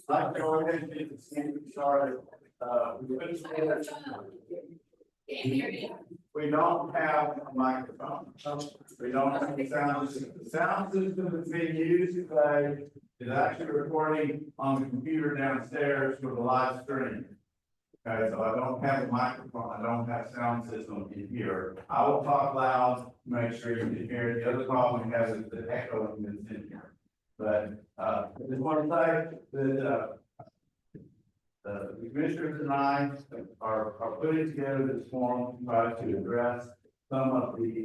Like go ahead and get the same started. We don't have a microphone. We don't have a sound system. The sound system that's being used today is actually recording on the computer downstairs for the live stream. Okay, so I don't have a microphone. I don't have sound system in here. I will talk loud, make sure you can hear it. The other problem we have is the echo that's in here. But I just want to say that the commissioners and I are putting together this forum to try to address some of the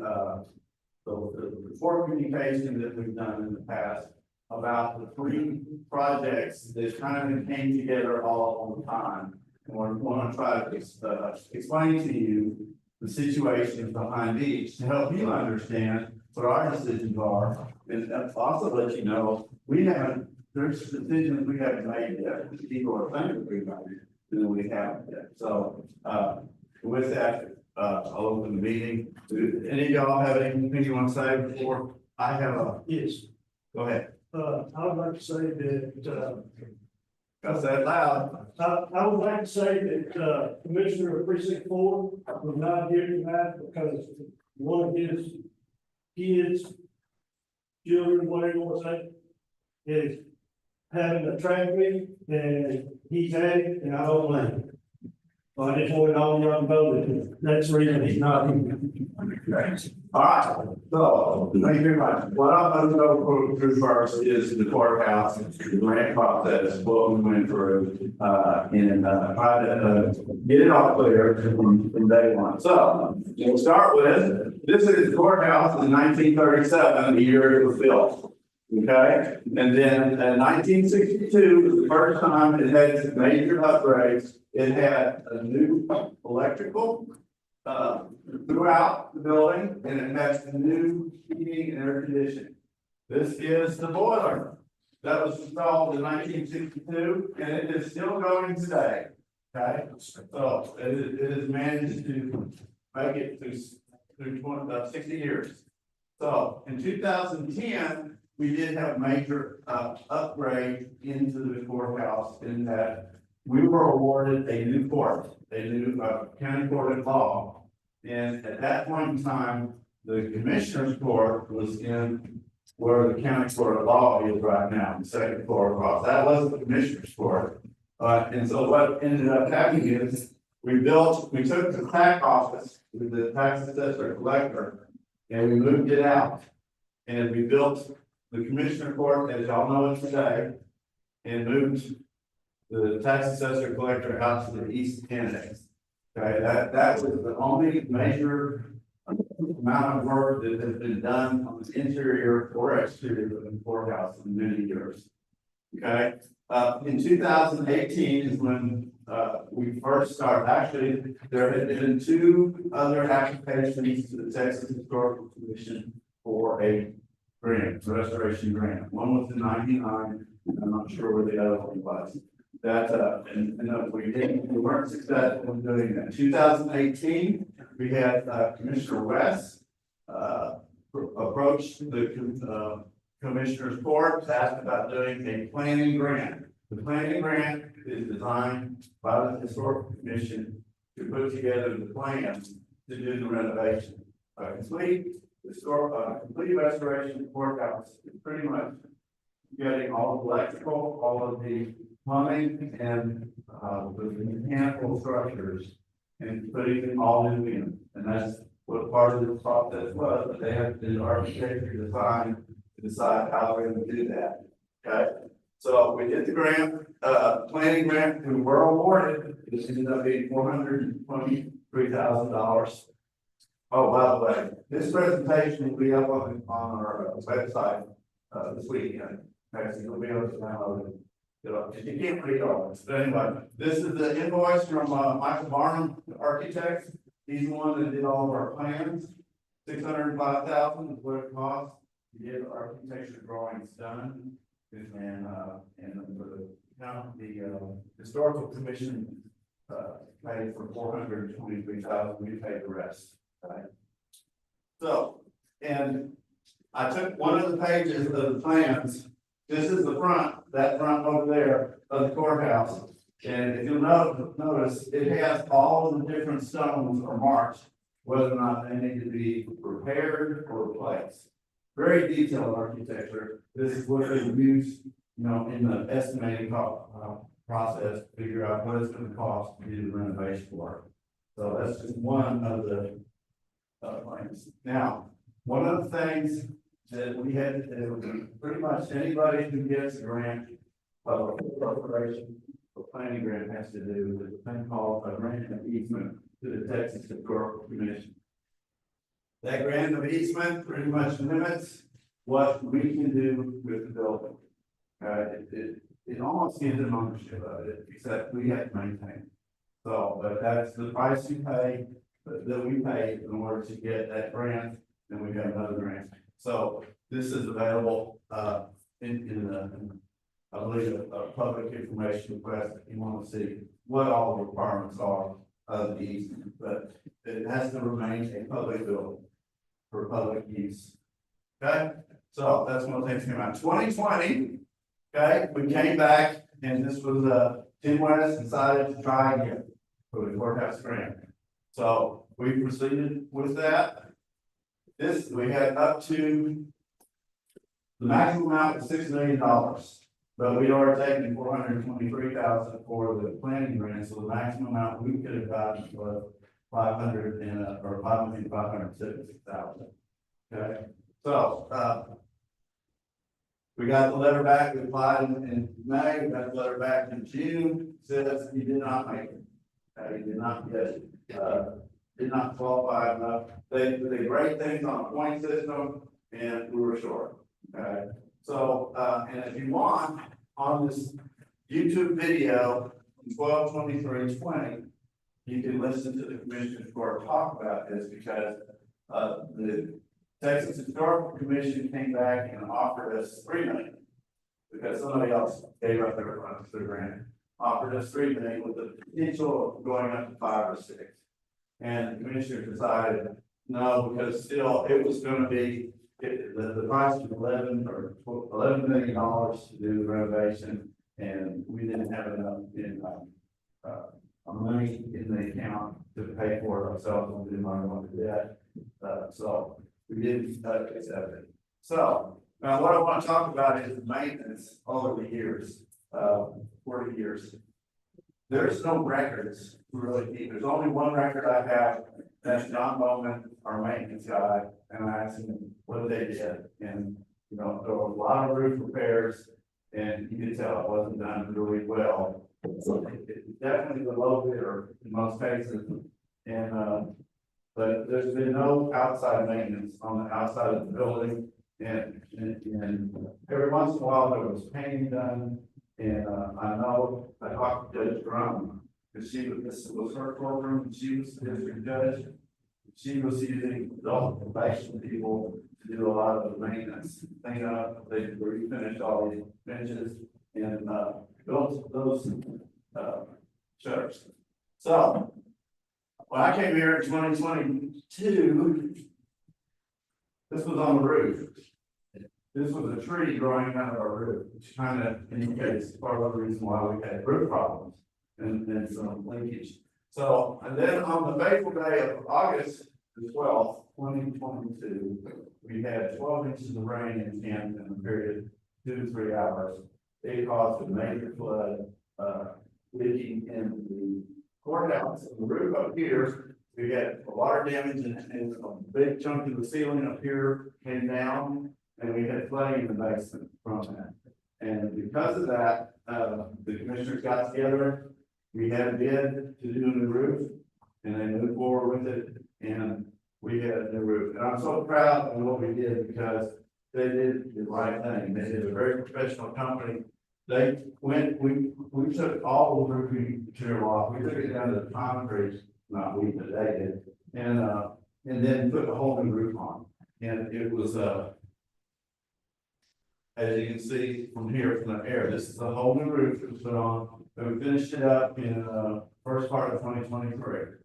report communication that we've done in the past about the three projects that kind of came together all the time. And we're going to try to explain to you the situations behind each to help you understand what our decisions are, and also let you know there's decisions we haven't made yet. People are thinking we've made it, and we haven't yet. So with that, I'll open the meeting. Do any of y'all have anything you want to say before I have a? Yes. Go ahead. I would like to say that. Go say it loud. I would like to say that Commissioner of Precinct 4 was not here tonight because one of his kids, children, whatever you want to say, is having a tragedy and he's at it, and I don't blame him. So I just wanted all y'all to know that that's the reason he's not here. All right, so thank you very much. What I'm going to go through first is the courthouse, the grant process, what we went through, and try to get it all clear from day one. So we'll start with this is the courthouse in 1937, the year it was built. Okay, and then in 1962 was the first time it had some major upgrades. It had a new electrical throughout the building, and it has new heating and air conditioning. This is the boiler that was installed in 1962, and it is still going today. Okay, so it has managed to make it through 60 years. So in 2010, we did have a major upgrade into the courthouse in that we were awarded a new court, a new county court of law. And at that point in time, the commissioner's court was in where the county court of law is right now, the second floor across. That was the commissioner's court. And so what ended up happening is we took the tax office with the tax assessor collector, and we moved it out. And we built the commissioner court, as y'all know it today, and moved the tax assessor collector out to the east annex. Okay, that was the only major amount of work that has been done on the interior or exterior of the courthouse in many years. Okay, in 2018 is when we first started. Actually, there had been two other applications to the Texas Historical Commission for a grant, restoration grant. One was in '99, and I'm not sure where the other one was. That we weren't successful in doing that. 2018, we had Commissioner West approach the commissioner's court, asked about doing a planning grant. The planning grant is designed by the historical commission to put together the plans to do the renovation. Complete restoration of the courthouse is pretty much getting all the electrical, all of the plumbing, and the mechanical structures, and putting them all in. And that's what part of the process was. But they have to do architecture design to decide how they're going to do that. Okay, so we did the grant, planning grant. We were awarded. This ended up being $423,000. Oh, by the way, this presentation will be up on our website this weekend. Okay, so you'll be able to download it. You can't read all this, but anyway, this is the invoice from Michael Barnum, the architect. He's the one that did all of our plans. $605,000 is what it costs to get the architecture drawings done, and the historical commission paid for $423,000. We paid the rest. Right. So, and I took one of the pages of the plans this is the front, that front over there of the courthouse. And if you'll notice, it has all of the different stones or marks, whether or not they need to be repaired or replaced. Very detailed architecture. This is what they use, in the estimating process, to figure out what it's gonna cost to do the renovation work. So that's just one of the plans. Now, one of the things that we had to do, pretty much anybody who gets a grant, corporation, or planning grant has to do with a thing called a grant of easement to the Texas Historical Commission. That grant of easement pretty much limits what we can do with the building. It almost gives an ownership of it, except we have to maintain it. So, but that's the price you pay, that we pay in order to get that grant, and we have another grant. So this is available, in the, I believe, a public information request if you want to see what all the requirements are of the easement, but it has to remain a public building for public use. Okay, so that's one of the things came out. 2020, okay, we came back and this was Tim West decided to try again for the courthouse grant. So we proceeded with that. This, we had up to the maximum amount of $6 million, but we are taking $423,000 for the planning grant, so the maximum amount we could have gotten was $5,570,000. Okay, so we got the letter back. We applied in May. We got the letter back in June. Says you did not make it. You did not get did not qualify enough. They grade things on a point system, and we were short. Okay, so and if you want on this YouTube video, 12/23/20, you can listen to the commissioner's court talk about this because the Texas Historical Commission came back and offered us $3 million because somebody else gave up their funds to the grant. Offered us $3 million with the potential of going up to 5 or 6. And the commissioner decided no, because still it was going to be the price was $11 million to do the renovation, and we didn't have enough in money in the account to pay for it ourselves, and we didn't want to do that. So we didn't accept it. So now what I want to talk about is maintenance over the years, 40 years. There's no records to really keep. There's only one record I have. That's John Bowman, our maintenance guy, and I asked him what they did. And there were a lot of roof repairs, and you could tell it wasn't done really well. So it's definitely the low bidder in most cases. And but there's been no outside maintenance on the outside of the building. And every once in a while there was painting done. And I know I talked to Judge Drum, because this was her courtroom, and she was the district judge. She was using adult probation people to do a lot of the maintenance. They refinished all these benches and built those shutters. So when I came here in 2022, this was on the roof. This was a tree growing out of our roof, which kind of indicates part of the reason why we had roof problems and some leakage. So, and then on the fateful day of August the 12th, 2022, we had 12 inches of rain in Canton in a period of 2 to 3 hours. It caused a major flood, leaking in the courthouse. The roof up here, we had water damage and a big chunk of the ceiling up here came down. And we had flooding in the basement from that. And because of that, the commissioners got together. We had a bid to do a new roof, and they moved forward with it, and we had a new roof. And I'm so proud of what we did because they did the right thing. They did a very professional company. They went, we took all the roofing material off. We took it down to the concrete, not we, but they did, and then put a whole new roof on. And it was as you can see from here, from the air, this is a whole new roof that was put on. And we finished it up in first part of 2023.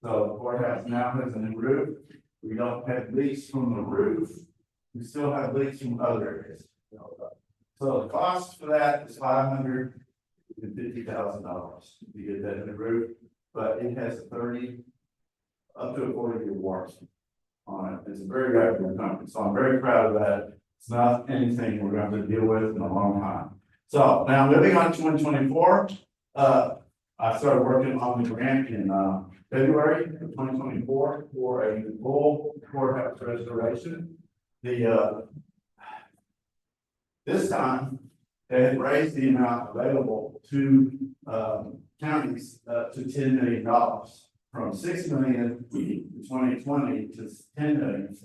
So the courthouse now has a new roof. We don't have leaks from the roof. We still have leaks from other areas. So the cost for that is $550,000 to get that in the roof, but it has 30 up to a 40-year warranty on it. It's a very reputable company, so I'm very proud of that. It's not anything we're going to have to deal with in a long time. So now moving on to 2024, I started working on the grant in February of 2024 for a full courthouse restoration. This time, they had raised the amount available to counties to $10 million, from $6 million in 2020 to $10 million.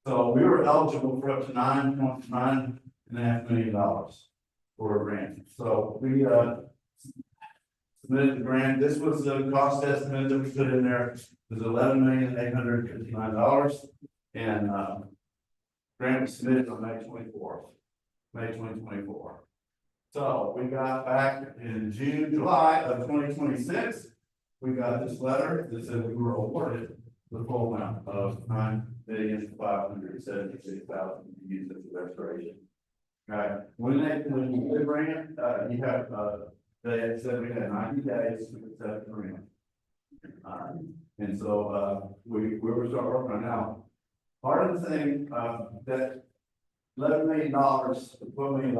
So we were eligible for up to $9.5 million for a grant. So we submitted the grant. This was the cost estimate that we put in there. It was $11,859, and grant was submitted on May 24th, May 2024. So we got back in July of 2026. We got this letter that said we were awarded the full amount of $9,576,000 to use as a restoration. Right. When we bring it, you have they had said we had 90 days to accept the grant. And so we were start working on now. Part of the thing that $11 million, $12 million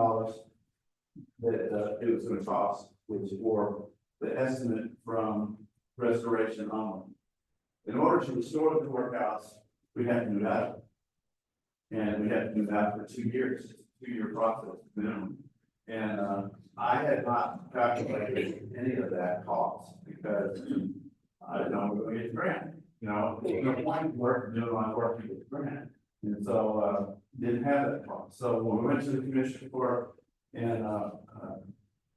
that it was going to cost was for the estimate from restoration only. In order to restore the courthouse, we had to do that. And we had to do that for 2 years, 2-year process minimum. And I had not calculated any of that cost because I didn't know we were going to get the grant. You know, there's no point in doing my work to get the grant. And so didn't have that cost. So when we went to the commission court and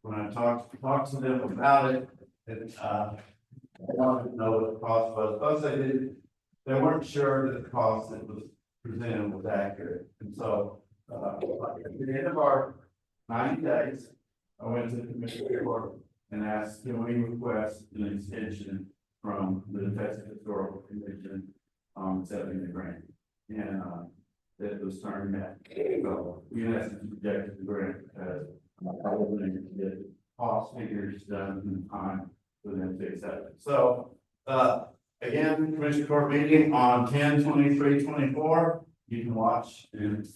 when I talked to them about it, and I wanted to know what the cost was. Plus they weren't sure that the cost that was presented was accurate. And so at the end of our 90 days, I went to the commission court and asked, can we request an extension from the Texas Historical Commission on accepting the grant? And that was turned back. So we in essence rejected the grant because I wasn't able to get cost figures done in time for them to accept it. So again, commission court meeting on 10/23/24. You can watch and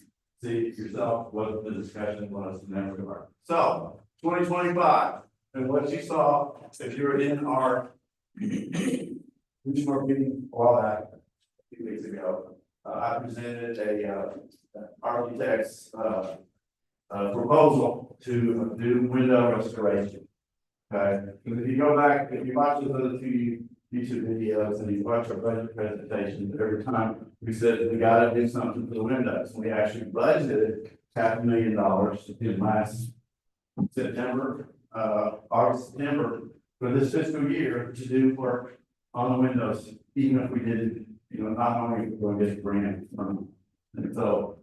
see yourself what the discussion was in that regard. So 2025, and what you saw, if you were in our commission court meeting a while back, a few weeks ago, I presented a architect's proposal to do window restoration. Okay, because if you go back, if you watch those other 2 YouTube videos and you watch our budget presentations, every time we said we got to do something for the windows. We actually budgeted $500,000 in last September, August, September for this fiscal year to do work on the windows, even if we didn't, you know, not only going to get the grant from. And so,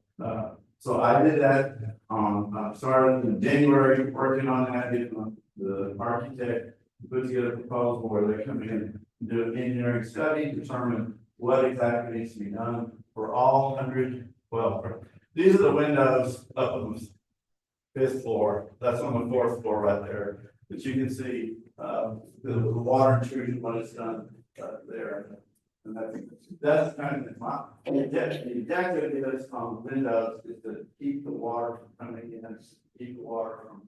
so I did that on, started in January, working on that, getting the architect to put together a proposal where they come in and do an engineering study, determine what exactly needs to be done for all 100. Well, these are the windows up on the 5th floor. That's on the 4th floor right there. But you can see the water intrusion when it's done there. And that's kind of my objective is on windows is to keep the water from coming in, keep the water from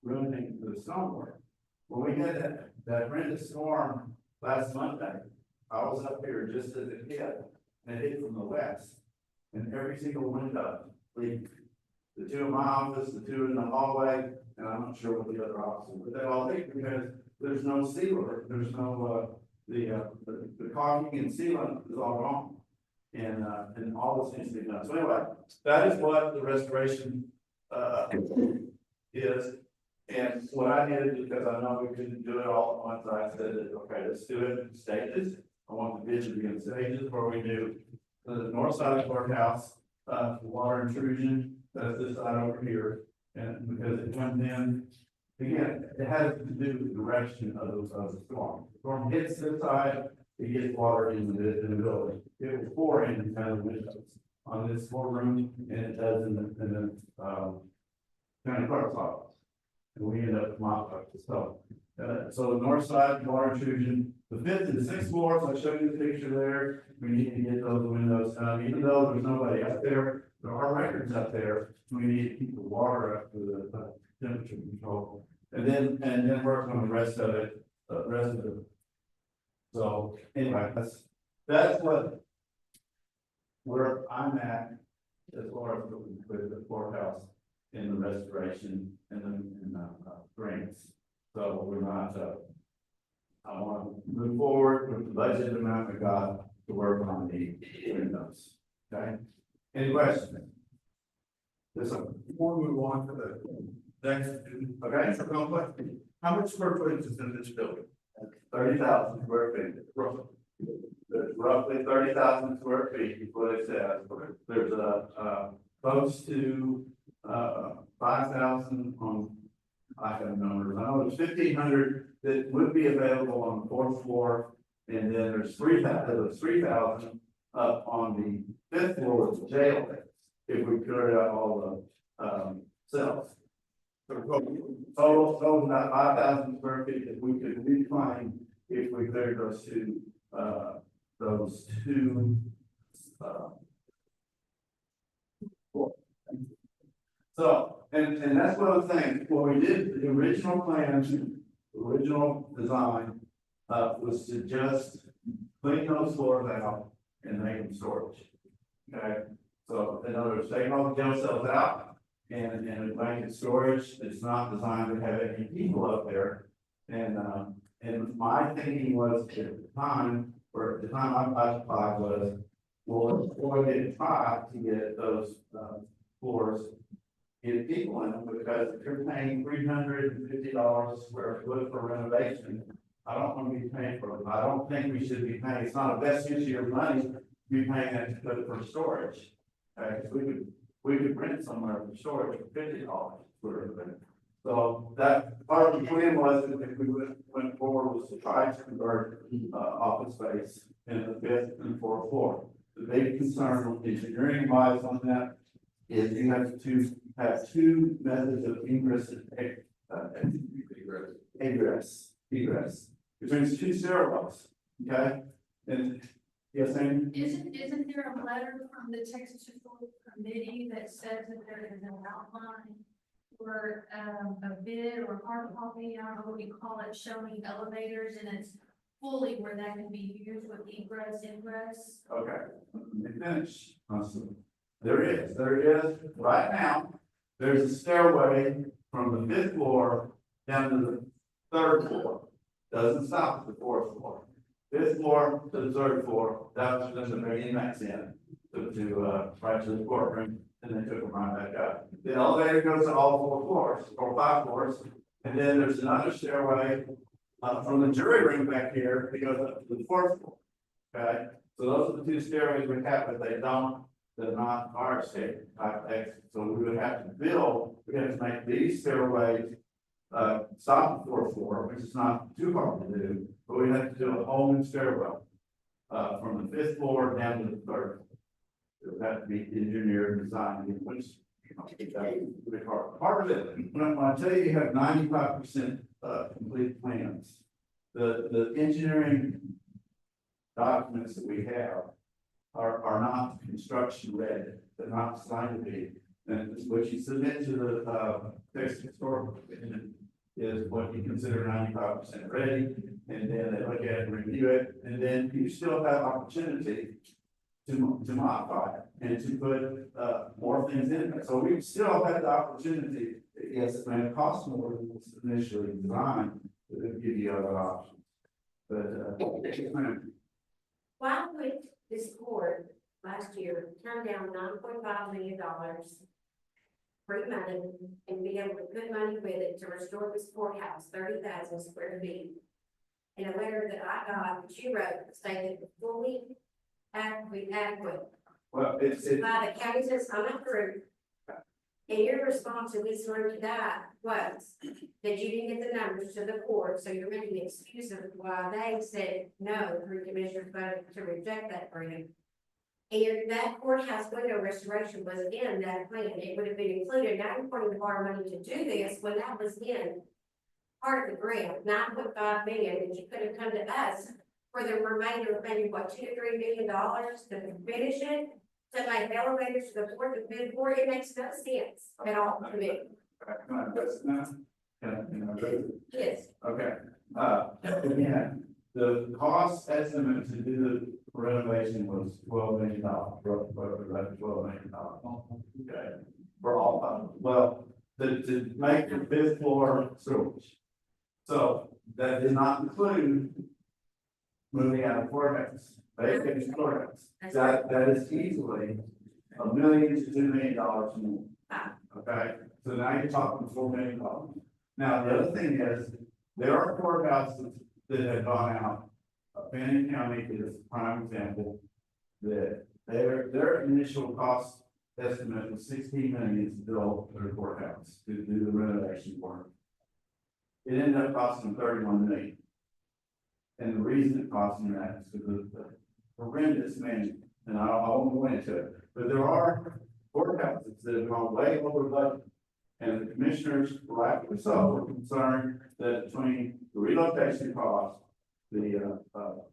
ruining the stonework. When we had that horrendous storm last Monday, I was up here just as it hit, and it hit from the west, and every single window leaked. The 2 in my office, the 2 in the hallway, and I'm not sure what the other offices, but they all leaked because there's no sealer, there's no the caulking and sealant is all wrong, and all this needs to be done. So anyway, that is what the restoration is. And what I did, because I know we couldn't do it all at once, I said, okay, let's do it in stages. I want the vision to be in stages where we do the north side of the courthouse, water intrusion, that's this side over here. And because it comes in, again, it has to do with the direction of the storm. The storm hits this side, it gets water in the building. It will pour in kind of windows on this floor room, and it does in the county clerk's office. And we end up with my office, so the north side, water intrusion, the fifth and sixth floors, I showed you the picture there. We need to get those windows done, even though there's nobody up there, there are records up there. We need to keep the water up to the temperature control. And then work on the rest of it, So anyway, that's what where I'm at as far as with the courthouse in the restoration and the grants. So we're not, I want to move forward with the budget amount we got to work on the windows. Okay? Any questions? Before we move on to the next, okay, so complex, how much square footage is in this building? 30,000 square feet. Roughly 30,000 square feet is what it says. There's close to 5,000 on, I have numbers, I know there's 1,500 that would be available on the fourth floor. And then there's 3,000 up on the fifth floor of the jail, if we cleared out all the cells. So about 5,000 square feet that we could reclaim if we cleared those two. So, and that's what I'm saying, what we did, the original plans, the original design, was to just clean those floors out and make them storage. Okay, so in other words, taking all the jail cells out and make it storage. It's not designed to have any people up there. And my thinking was at the time, or at the time I occupied was, well, let's go ahead and try to get those floors, get people in them, because if you're paying $350 a square foot for renovation, I don't want to be paying for it. I don't think we should be paying. It's not a best use of your money to be paying that to put it for storage. Because we could rent somewhere for storage for $50 for it. So that part of the plan was that if we went forward was to try to convert office space in the fifth and fourth floor. The big concern engineering wise on that is you have to have two methods of ingress and egress, which means two stairwells. Okay, and yes, Amy? Isn't there a letter from the Texas Historical Committee that says that there is an outline for a bid or hard copy, I don't know what you call it, showing elevators, and it's fully where that can be used with egress, ingress? Okay, let me finish. There is right now, there's a stairway from the fifth floor down to the third floor. Doesn't stop at the fourth floor. Fifth floor to the third floor, that's just to bring inmates in to right to the courtroom, and they took them right back up. The elevator goes to all four floors, or five floors, and then there's another stairway from the jury room back here that goes up to the fourth floor. Okay, so those are the two stairways we have, but they're not fire escape type exits. So we would have to make these stairways stop at the fourth floor, which is not too hard to do, but we have to do a whole new stairwell from the fifth floor down to the third. It would have to be engineered and designed, which part of it. When I tell you have 95% complete plans, the engineering documents that we have are not construction ready. They're not designed to be. And what you submit to the Texas Historical Commission is what you consider 95% ready, and then they look at it and review it, and then you still have opportunity to modify it and to put more things in there. So we still have the opportunity. Yes, it may cost more than it was initially designed, but it'll give you other options. But why would this court last year turn down $9.5 million free money and be able to put money with it to restore this courthouse, 30,000 square feet? In a letter that I got, that you wrote, stated fully adequate. well, it's By the county says I'm approved. And your response to this one to that was that you didn't get the numbers to the court, so you're making excuses why they said no through commissioner's vote to reject that grant. And that courthouse window restoration was in that plan, it would have been included, now you're wanting to borrow money to do this, when that was in part of the grant, 9.5 million, and you could have come to us for the remainder of maybe, what, $2 to $3 million to finish it, to make elevators to the fourth and fifth floor, it makes no sense at all to me. Can I address it now? Can I address it? Yes, Okay, again, the cost estimate to do the renovation was $12 million, roughly $12 million. Okay, for all of them, well, to make the fifth floor sewage. So that did not include moving out of courthouse, vacating courthouse. That is easily $1 million to $2 million more. Okay, so now you're talking $4 million. Now, the other thing is, there are courthouses that have gone out. Fannin County is a prime example, that their initial cost estimate was $16 million to build their courthouse, to do the renovation work. It ended up costing them $31 million. And the reason it cost them that is because of the horrendous management, and I won't go into it, but there are courthouses that have gone way over budget. And the commissioners, rightfully so, were concerned that between the relocation cost, the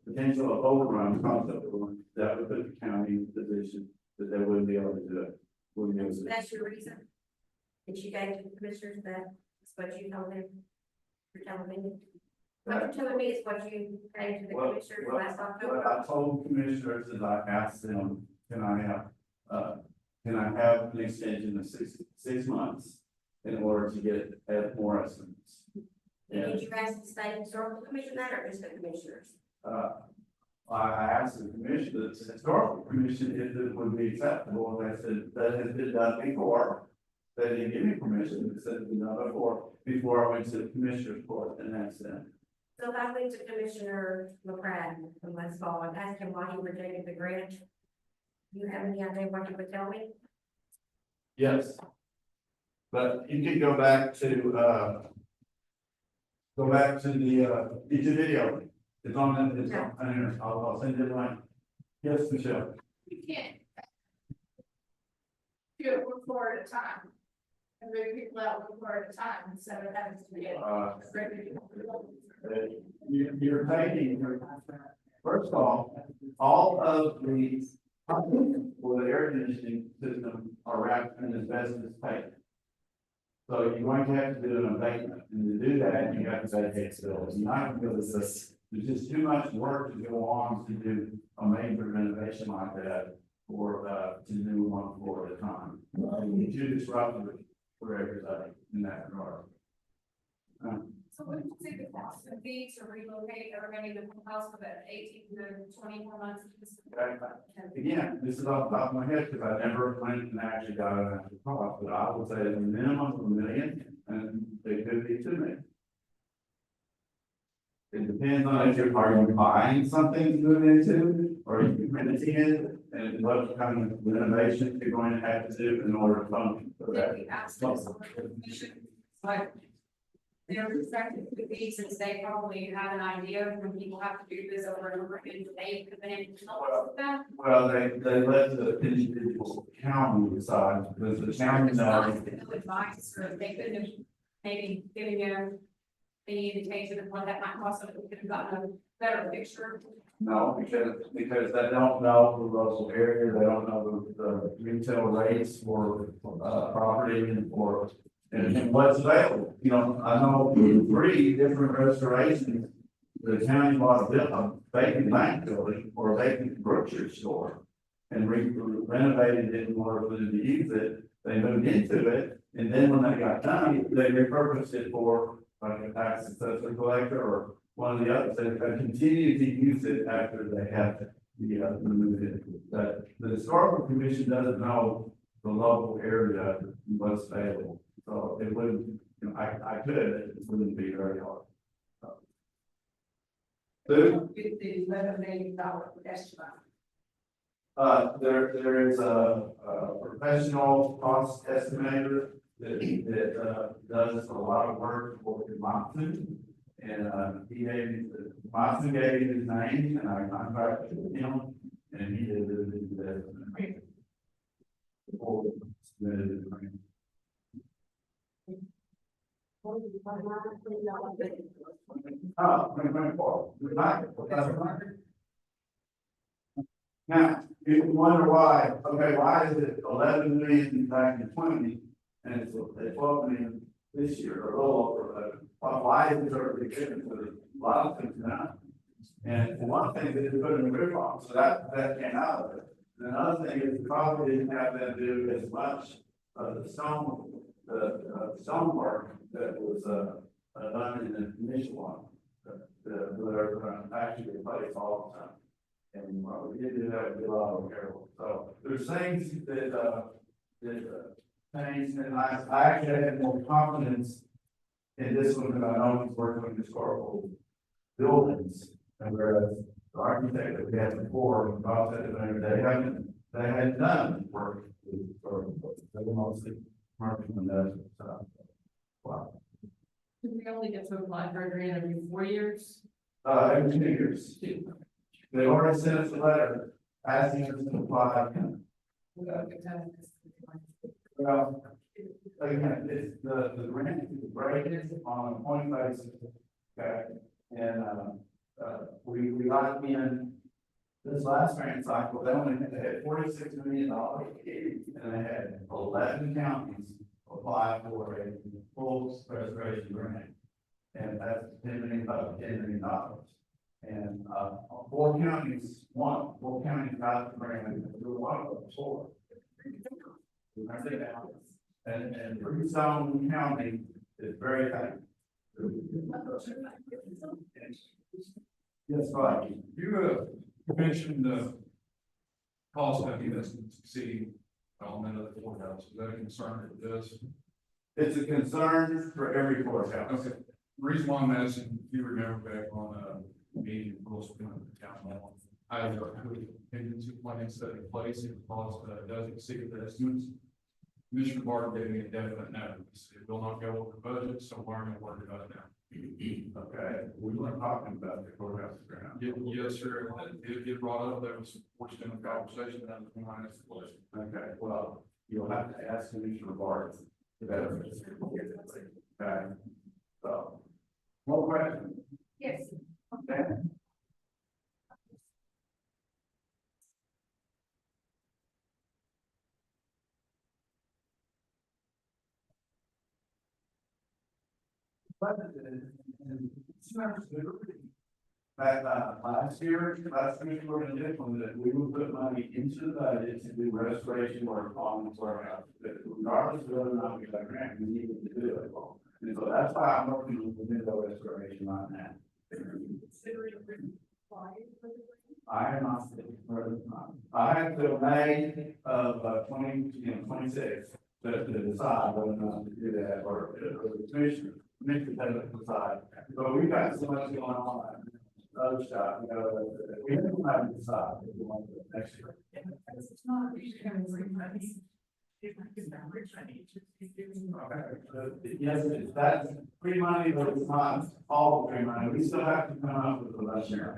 potential of overrun, cost overrun, that would put the county in a position that they wouldn't be able to do it. Wouldn't be able to do it. that's your reason. That you gave to the commissioners, that's what you told them. You're telling me. What you're telling me is what you gave to the commissioners last October. What I told commissioners is I asked them, can I have an extension of six months in order to add more estimates? Did you ask the state historical commission that, or just the commissioners? I asked the commission, the historical commission, if it would be acceptable, and they said that has been done before. They didn't give me permission, they said it was done before I went to the commissioner's court, and that's it. So if I went to Commissioner McCrad from last fall and asked him why he rejected the grant, do you have any idea what he would tell me? Yes. But you can go back to the YouTube video. It's on there. I'll send it line. Yes, Michelle. You can't do it one floor at a time. And move people out one floor at a time, instead of having to get. You're taking, first of all of the for the air conditioning system are wrapped in asbestos tape. So you're going to have to do an abatement, and to do that, you have to vacate buildings. You're not going to be able to, there's just too much work to go on to do a major renovation like that, or to do one floor at a time. You disrupt for everybody in that regard. So what did you say the cost would be to relocate everybody to the house for that 18 to 24 months? Okay. Again, this is off the top of my head because I never went and actually got an actual cost, but I would say the minimum of $1 million, and it could be $2 million. It depends on if you're buying something to move into, or if you're renting it, and what kind of renovation you're going to have to do in order to fund for that. Did we ask them some information? Like, their perspective could be, since they probably have an idea of when people have to do this over and over again, they could then help us with that. Well, they let the individual county decide, because the county knows. No advice, or they could have maybe given you the indication of what that might cost, so we could have gotten a better picture. No, because they don't know the local area, they don't know the retail rates for property and what's available. You know, I know 3 different restorations. The county bought a vacant bank building or a vacant grocery store and renovated it in order for them to use it. They moved into it, and then when they got done, they repurposed it for like a tax assessor collector or one of the others. They continue to use it after they have moved it. But the historical commission doesn't know the local area what's available. So it wouldn't, you know, I could, it wouldn't be very hard. The $11 million estimate. There is a professional cost estimator that does a lot of work for Monson. And he gave me, Monson gave me his name, and I contacted him, and he did that. Before we submitted the grant. Oh, 2024. Now, you wonder why, okay, why is it 11 million back in 20 and it's 12 million this year or a little over 11? Why is it sort of big difference? There's a lot of things now. And one thing is put in the roof on, so that came out of it. And another thing is probably didn't have them do as much of the stone work that was done in the initial one. They're actually replaced all the time. And we did do that with a lot of careful. So there's things that changed, and I actually had more confidence in this one because I know he's working with historical buildings. And whereas the architect that we had before, Bob said that they hadn't done work with historical buildings. They were mostly marketing and that stuff. Wow. Did we only get to apply for a grant every 4 years? Every 2 years. They already sent us a letter asking us to apply again. Well, again, it's the grant is graded on a point basis. Okay, and we got in this last grant cycle, they had $46 million, and they had 11 counties apply for a full restoration grant. And that's $10 million. And four counties got the grant, and we were one of them, four. And Freestone County is very happy. Yes, right. You mentioned the cost heaviness exceeding element of the courthouse. Is that a concern for this? It's a concern for every courthouse. Okay. The reason why I'm asking, if you remember back on meeting rules in the town hall, I have a contingency plan set in place. If the cost does exceed the estimates, Commissioner Barton gave me a definite no. It will not go over budget, so we're going to work it out now. Okay, we weren't talking about the courthouse grant. Yes, sir. It get brought up. That was forced in the conversation. That was my next question. Okay, well, you'll have to ask Commissioner Barton. Okay, so, more questions? Yes. Okay. That last year, we were going to do that we would put money into the budget to do restoration work on the courthouse. But regardless of whether or not we got a grant, we needed to do it. And so that's why I'm working on the window restoration right now. I am not sitting for the time. I have till May of 26 to decide whether or not to do that or the commissioner has to decide. But we've got so much going on. Other stuff, we have to decide if we want to do it next year. It's not. Yes, that's free money, but it's not all free money. We still have to come up with the last year.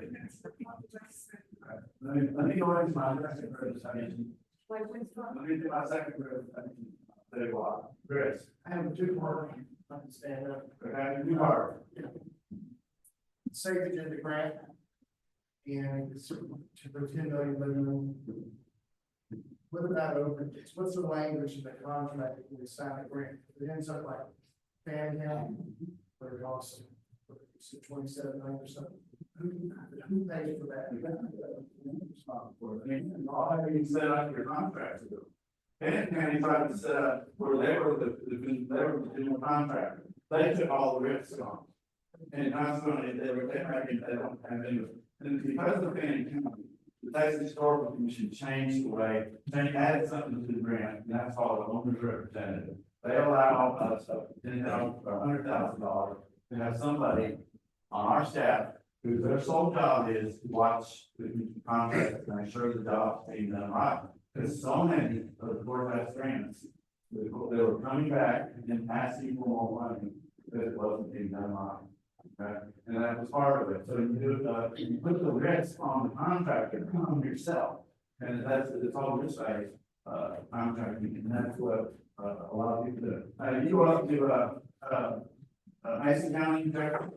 Let me go into my second presentation. Let me do my second presentation. Tell you what, Chris. I have two more. Stand up. Okay, you are. Say we did the grant. And it's to the 10 million minimum. What about open, what's the language in the contract that we sign the grant? It ends up like Fan County, where it also, 27 million or something. Who pays for that? I mean, all having set up your contract. Fan County tried to set up where they were the general contractor. They took all the risks on. And consequently, they don't have any. And because of Fan County, the Texas Historical Commission changed the way, they added something to the grant, and that's called an owner's representative. They allow us up to $10,000 or $100,000 to have somebody on our staff whose their sole job is to watch the contracts and ensure the job's being done right. Because so many of the courthouse grants, they were coming back and asking for more money because it wasn't being done right. Okay, and that was part of it, so you put the risk on the contractor, on yourself. And it's all risk based, contracting, and that's what, a lot of people do. You go up to, Mason County, there,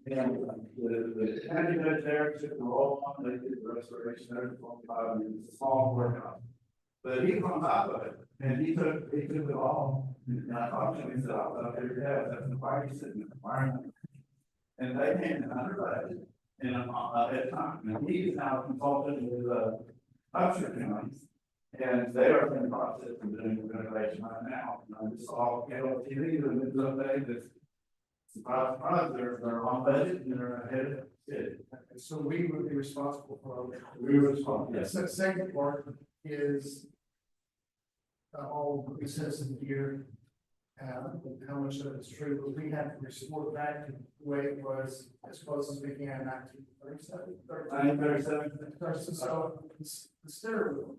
and the county judge there took the roll on, they did the restoration there for 25 years, it's a small courthouse. But he was on top of it, and he took it all, and I talked to him, he said, I was up there, yeah, that's the fire, he said, the fire. And they came in under budget, and, at that time, and he is now consulting with, Upshur County. And they are in the process of doing the renovation right now, and I just saw, TV, the news update, that's surprise, they're on budget and they're ahead of it. So we would be responsible for. We were responsible, yes. The second part is the whole recess here, how much of it's true, but we have to restore back to the way it was as close as we can, 1937. 1937. So the stereo,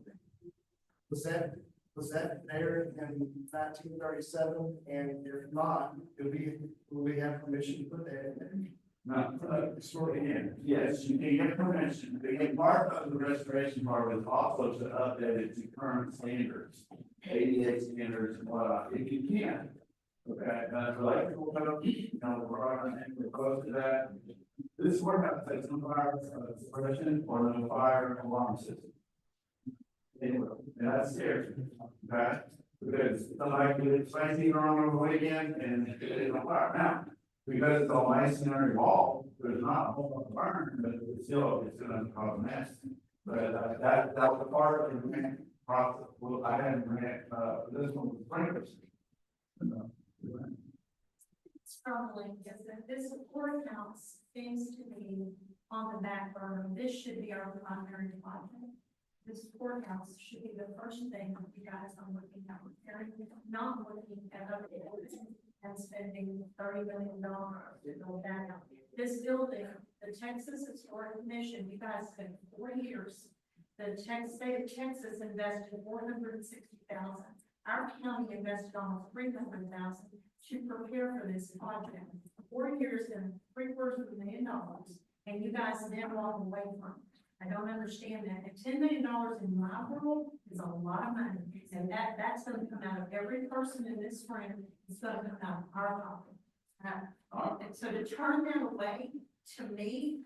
was that there in 1937? And if not, will we have permission to put that in? Not, again, yes, you can get permission, again, part of the restoration part was also to update it to current standards. ADA standards and whatnot, if you can. Okay, for electrical code, we're close to that. This workout takes no fire suppression or no fire alarm system. Anyway, and that's scary, okay? Because somebody could place heater on over the weekend and it's on fire. Now, because it's all masonry wall, there's not a whole lot of burn, but it's gonna cause a mess. But that was part of the grant process. Well, I had a grant, this one was sprinklers. It's troubling, because if this courthouse seems to be on the back burner, this should be our primary project. This courthouse should be the first thing that you guys are looking at repairing, not looking at other areas and spending $30 million to build that out. This building, the Texas Historic Commission, you guys spent 4 years. The state of Texas invested $460,000. Our county invested almost $300,000 to prepare for this project. 4 years and $750,000, and you guys never walk away from it. I don't understand that. And $10 million in my world is a lot of money, and that's going to come out of every person in this room. It's going to come out of our pocket. And so to turn that away, to me,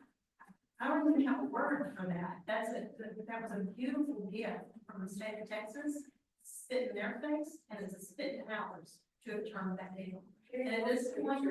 I don't even have a word for that. That was a beautiful gift from the state of Texas. Spit in their face, and it's a spit in ours to have turned that down. And at this point,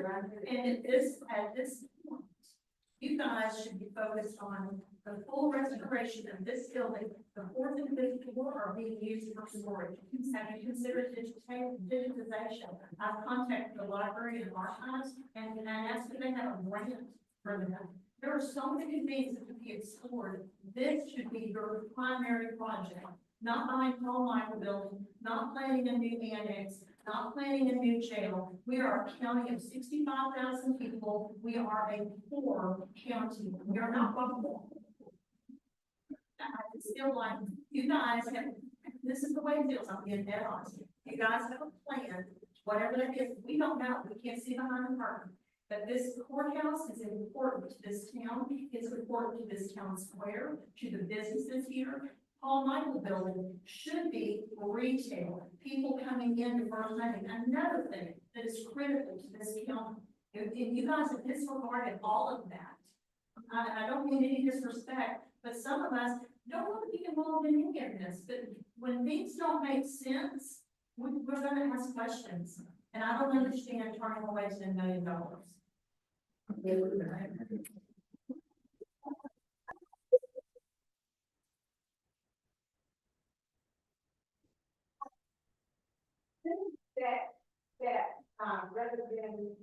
you guys should be focused on the full restoration of this building. The 4th and 5th floor are being used for storage. Have you considered digitization? I've contacted the library and archives and asked if they have a grant for that. There are so many things that could be explored. This should be your primary project. Not buying Paul Michael building, not planning a new annex, not planning a new jail. We are a county of 65,000 people. We are a poor county. We are not poor. I feel like you guys have, this is the way it feels, I'm being dead honest. You guys have a plan, whatever that is, we don't know, we can't see behind the curtain. But this courthouse is important to this town. It's important to this town square, to the businesses here. Paul Michael building should be retail, people coming in to first money. Another thing that is critical to this county, if you guys have disregarded all of that, I don't mean any disrespect, but some of us don't want to be involved in any of this. But when things don't make sense, we're going to ask questions. And I don't understand turning away $10 million. Rather than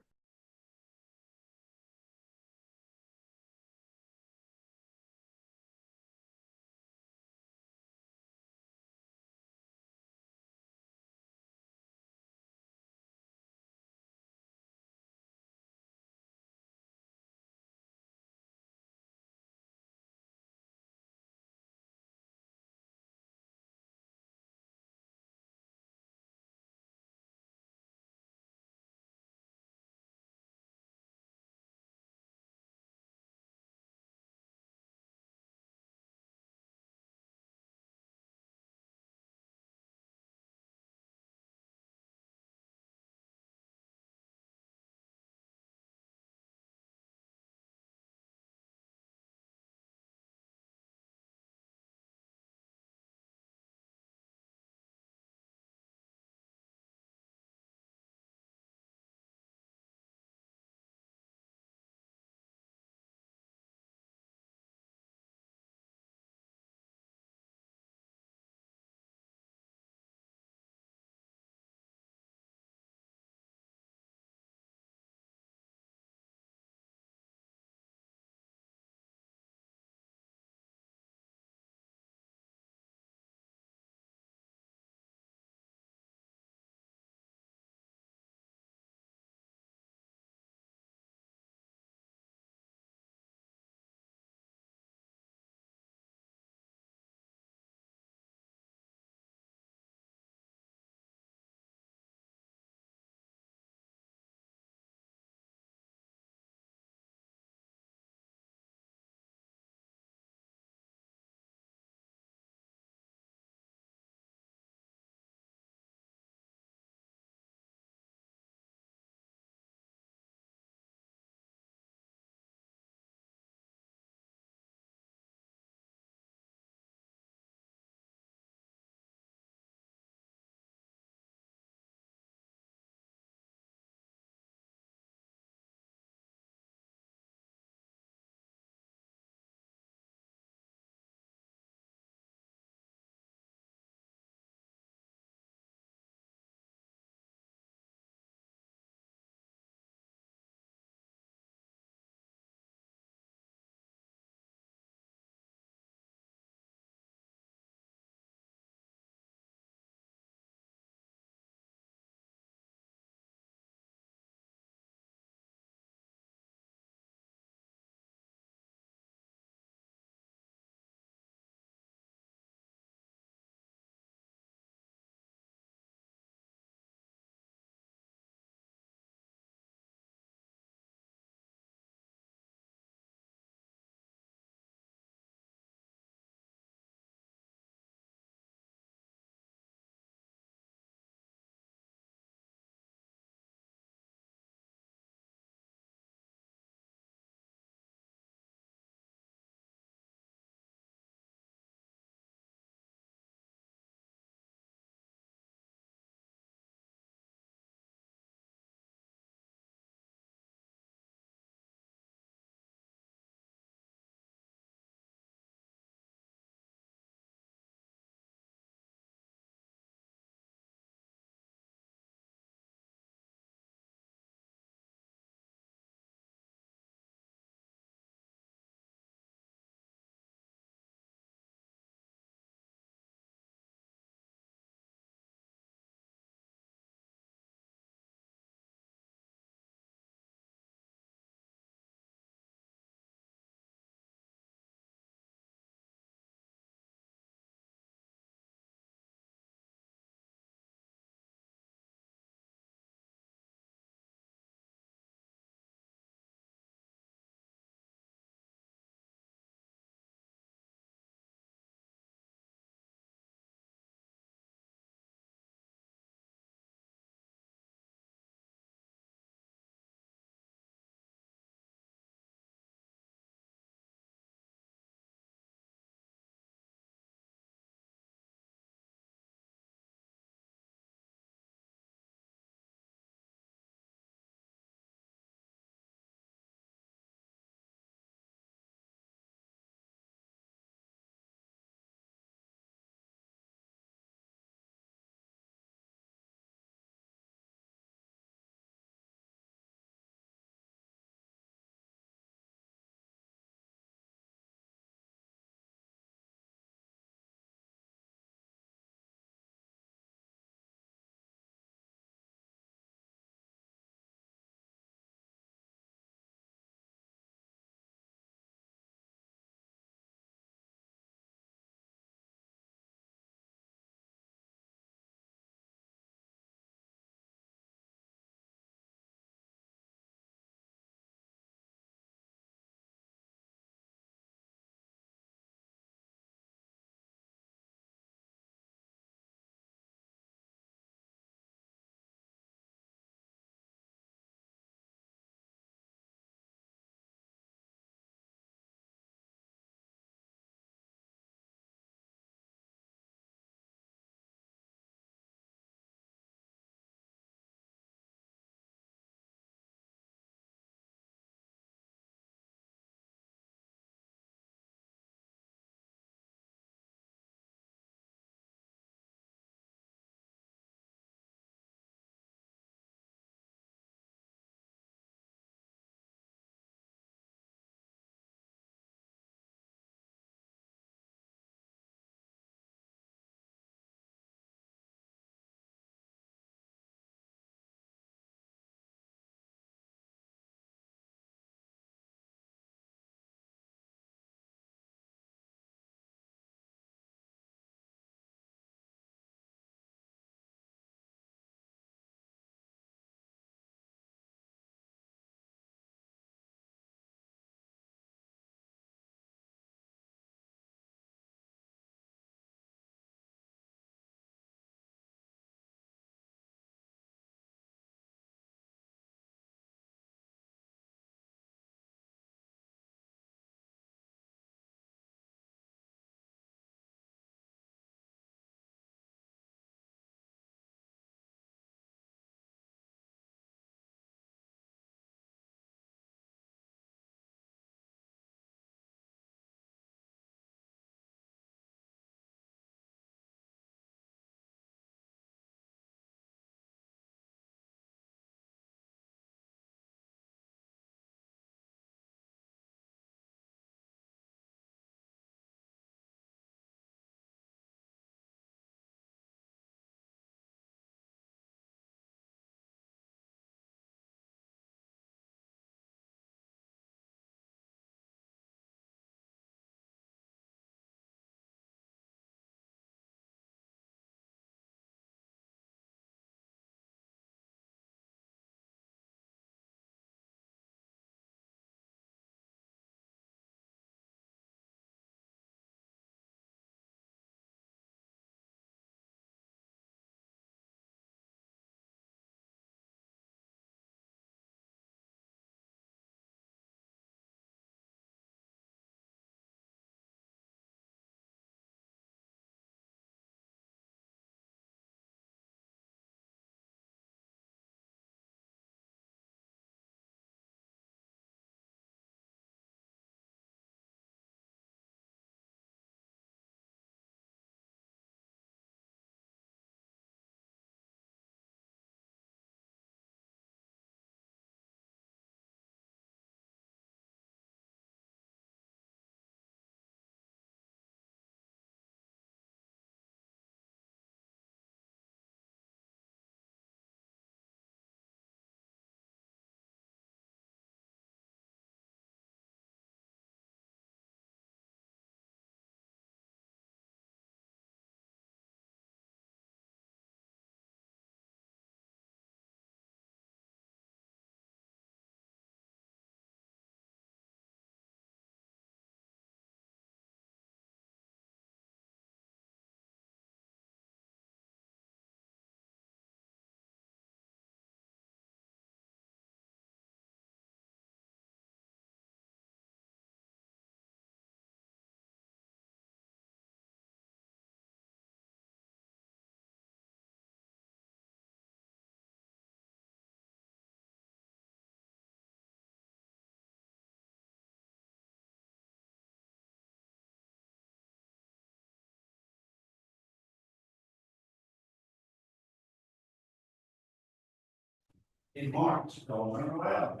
in March. Don't turn around.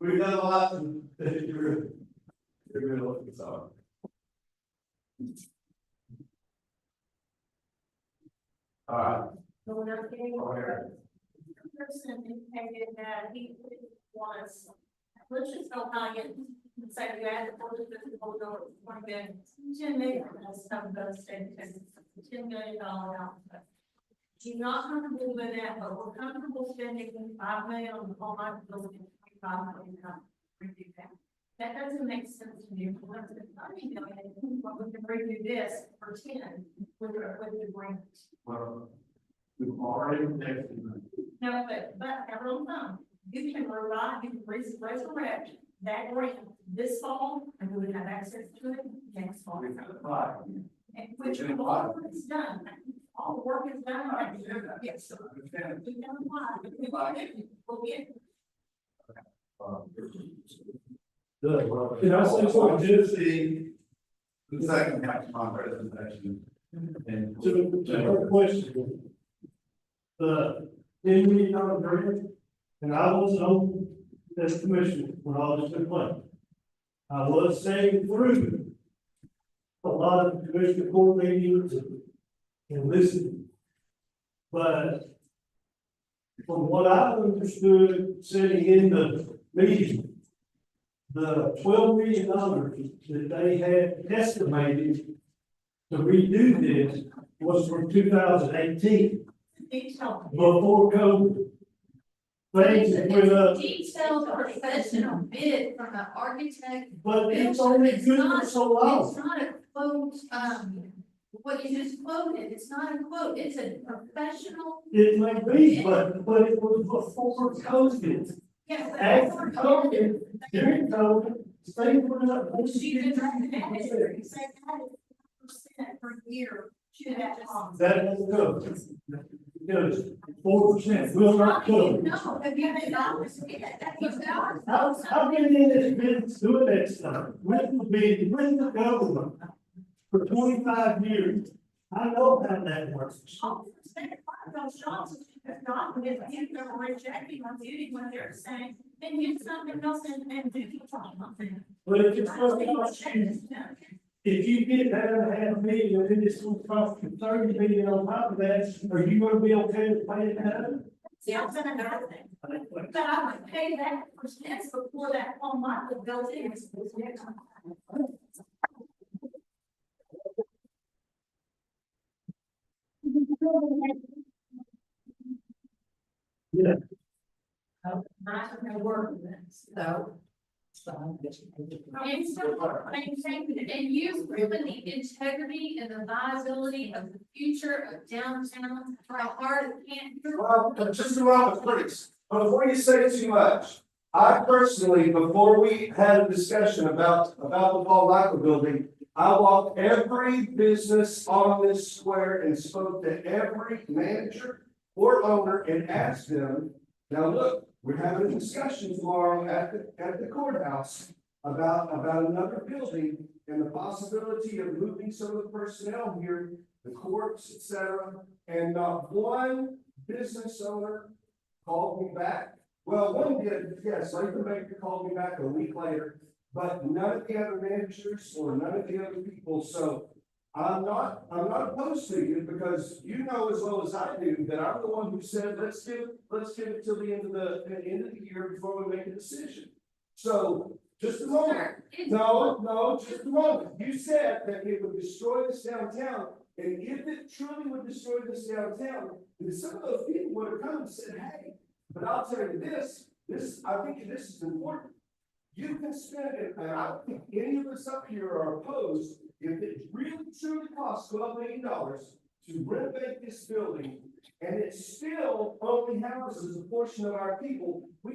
We've done a lot to, you're really looking sorry. All right. So we're not getting Okay. person indicated that he was, let's just go high and say you add the $40 million, $10 million, that's some of those things, $10 million outfit. You're not comfortable with that, but we're comfortable spending $5 million on the whole line building, $25 million. That doesn't make sense to me. We're going to $30 million, but we can redo this for 10 with the grant. Well, we've already connected. No, but every time, you can rely, you can resurrect that grant this fall, and we would have access to it next fall. Right. And which all the work is done, all the work is done, right? Yes. We know why. We'll get. Can I say something, Jim? The second half of my presentation. And To her question? The $10 million grant, and I was on this commission when all this took place. I was saying through a lot of commissioner court meetings and listening. But from what I understood sitting in the meeting, the $12 million that they had estimated to redo this was from 2018, before COVID. Things that went up, Detailed professional bid from an architect. but it's only good for so long. It's not a quote, what you just quoted, it's not a quote, it's a professional. It may be, but it was before COVID. Yes. After COVID, during COVID, things went up. She did that, you said that per year to that. That won't go. Because 4% will not go. No, have you been honest? I've been in this business doing that stuff with the government for 25 years. I know how that works. Rejecting my duty when they're saying, then use something else and do something. But if it's supposed to cost you, if you get that $500,000 and it's going to cost you $30 million on top of that, are you going to be okay with paying that? See, I'm saying another thing. But I would pay that percent before that home market goes in. Yeah. Not gonna work with this, so. And so, and use proven the integrity and the viability of the future of downtown, how hard it can't. Well, just a moment, please. Before you say too much, I personally, before we had a discussion about the Paul Michael building, I walked every business on this square and spoke to every manager or owner and asked them, now look, we're having a discussion tomorrow at the courthouse about another building and the possibility of moving some of the personnel here, the courts, et cetera. And not one business owner called me back. Well, one did, yes, Latham Baker called me back a week later, but none of the other managers or none of the other people. So I'm not opposed to you because you know as well as I do that I'm the one who said, let's give it till the end of the year before we make a decision. So just a moment. No, just a moment. You said that it would destroy this downtown. And if it truly would destroy this downtown, then some of those people would have come and said, hey, but I'll tell you this, I think this is important. You can spend it, and I don't think any of us up here are opposed, if it really truly costs $12 million to renovate this building, and it still only houses a portion of our people, we're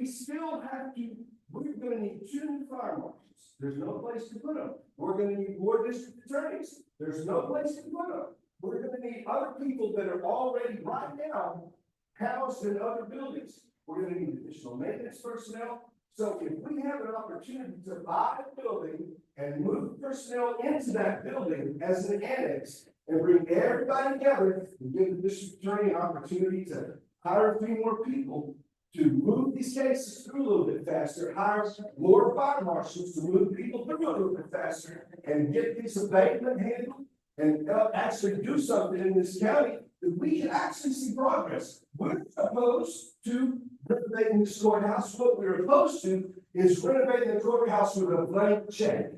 gonna need 2 new fire marshals. There's no place to put them. We're gonna need more district attorneys. There's no place to put them. We're gonna need other people that are already right now housed in other buildings. We're gonna need additional maintenance personnel. So if we have an opportunity to buy a building and move personnel into that building as an annex, and bring everybody together and give the district attorney an opportunity to hire a few more people to move these cases through a little bit faster, hire more fire marshals to move people through a little bit faster, and get these abatement handled, and actually do something in this county that we can actually see progress. We're opposed to renovating this courthouse. What we're opposed to is renovating the courthouse with a blank check.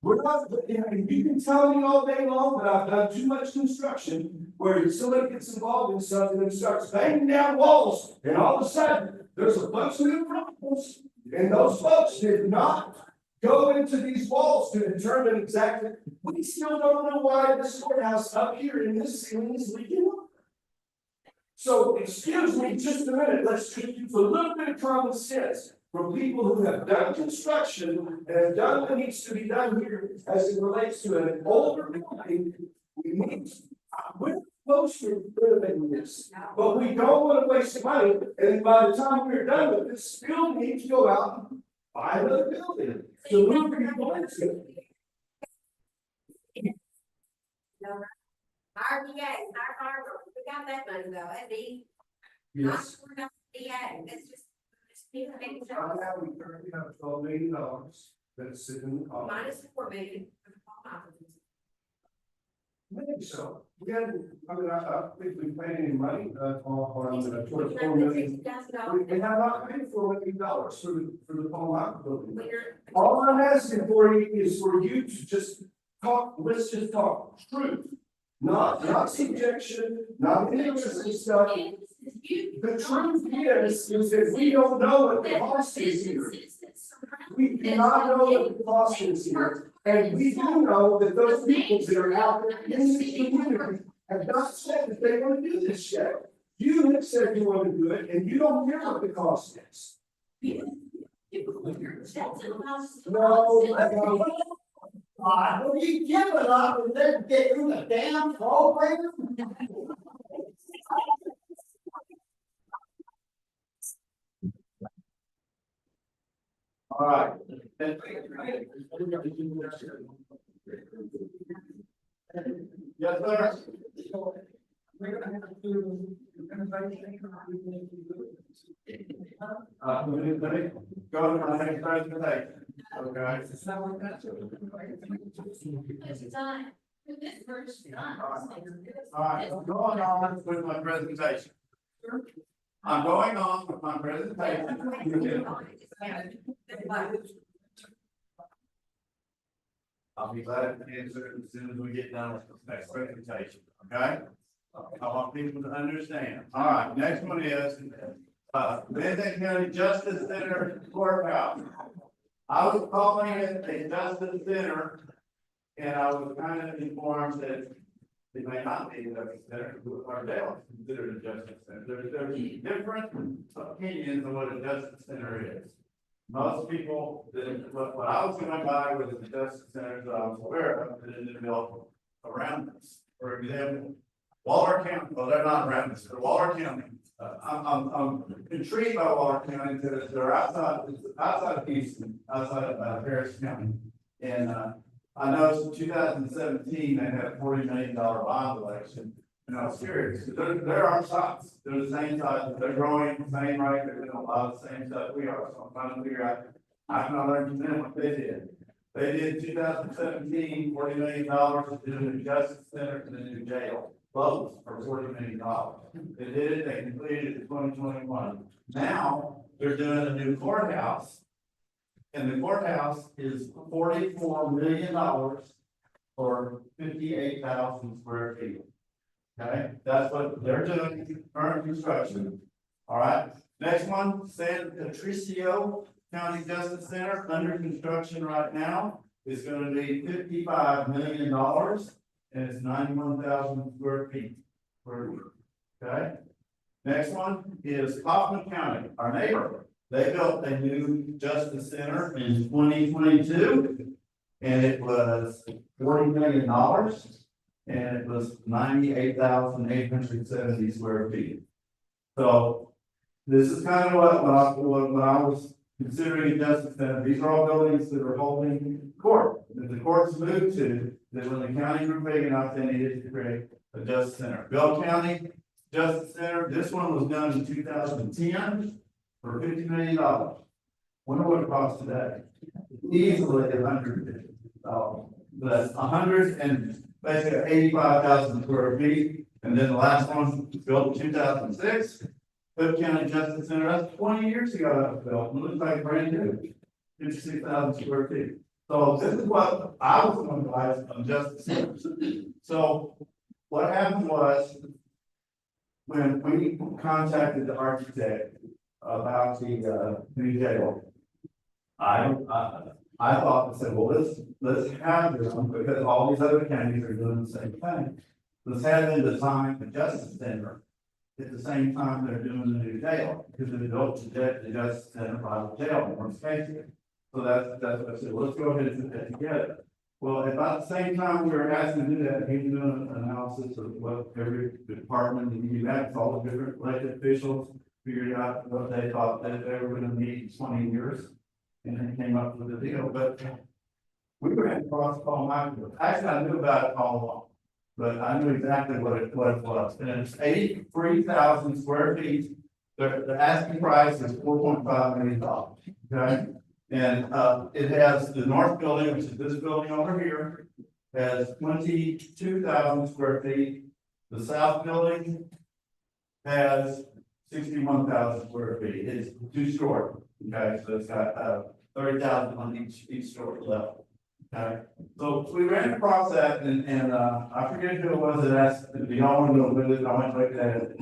We're not, and you can tell me all day long that I've done too much construction where somebody gets involved in something and starts banging down walls, and all of a sudden, there's a bunch of new problems, and those folks did not go into these walls to determine exactly, we still don't know why this courthouse up here in this ceiling is leaking. So, excuse me just a minute, let's just use a little bit of common sense from people who have done construction and have done what needs to be done here as it relates to an older building. We need, we're supposed to renovating this, but we don't want to waste money, and by the time we're done with this, still need to go out and buy another building. So move people into. Our DA, our, we got that money though, that'd be. Yes. We're not DA, it's just. Right now, we currently have $12 million that's sitting in the coffers. Minus 4 million. for all offices. Maybe so. We haven't, I mean, I think we paid any money, on the $24 million. We have not paid $4 million for the Paul Michael building. But you're. All I'm asking for you is for you to just talk, let's just talk truth. Not subjection, not any of this stuff. The truth is that we don't know what the cost is here. We do not know what the cost is here. And we do know that those people that are out there in this community have not said that they want to do this yet. You have said you want to do it, and you don't care what the cost is. No. Well, you give it up and then get in the damn program. All right. Yes, sir. Let me go to my next presentation. Okay. It's done. This first done. All right, I'm going on with my presentation. I'm going on with my presentation. I'll be glad to answer as soon as we get done with the next presentation, okay? I want people to understand. All right, next one is, Van County Justice Center Courthouse. I was calling it a Justice Center, and I was kind of informed that it may not be a Justice Center, or they don't consider it a Justice Center. There's different opinions on what a Justice Center is. Most people, what I was going by was the Justice Centers that I was aware of that didn't build around us. For example, Waller County, well, they're not around us, they're Waller County. I'm intrigued by Waller County because they're outside of Houston, outside of Harris County. And I know in 2017, they had a $40 million bond election. And I was curious, they're our size. They're the same size, they're growing the same rate, they're doing a lot of the same stuff we are. So I'm trying to figure out how can I learn from them what they did. They did 2017, $40 million to do a new Justice Center and a new jail. Both for $40 million. They did it, they completed it in 2021. Now they're doing a new courthouse. And the courthouse is $44 million for 58,000 square feet. Okay, that's what they're doing, current construction. All right, next one, San Patricio County Justice Center, under construction right now, is going to be $55 million. And it's 91,000 square feet. Okay. Next one is Kaufman County, our neighbor. They built a new Justice Center in 2022, and it was $40 million, and it was 98,870 square feet. So this is kind of what when I was considering a justice center, these are all buildings that are holding court. That the courts moved to, that when the county grew big enough, they needed to create a justice center. Bell County Justice Center, this one was done in 2010 for $50 million. Wonder what it costs today? Easily $150. That's 100 and basically 85,000 square feet. And then the last one was built in 2006. Cook County Justice Center, that's 20 years ago that was built. It looks like brand new, 56,000 square feet. So this is what I was going to buy on Justice Centers. So what happened was, when we contacted the architect about the new jail, I thought, I said, well, let's have this one, because all these other counties are doing the same thing. Let's have them design the Justice Center at the same time they're doing the new jail, because they built the Justice Center by the jail in one case. So that's what I said, let's go ahead and put that together. Well, about the same time we were asking to do that, he was doing an analysis of what every department in the U.S., all the different elected officials figured out what they thought that they were gonna need in 20 years. And then came up with the deal, but we were at cross-call micro. Actually, I knew about it all along, but I knew exactly what it was. And it's 83,000 square feet. The asking price is $4.5 million, okay? And it has the north building, which is this building over here, has 22,000 square feet. The south building has 61,000 square feet. It's two-story, okay? So it's got 30,000 on each story level, okay? So we ran across that, and I forget who it was that asked, do y'all want to go with it? I went to look at it,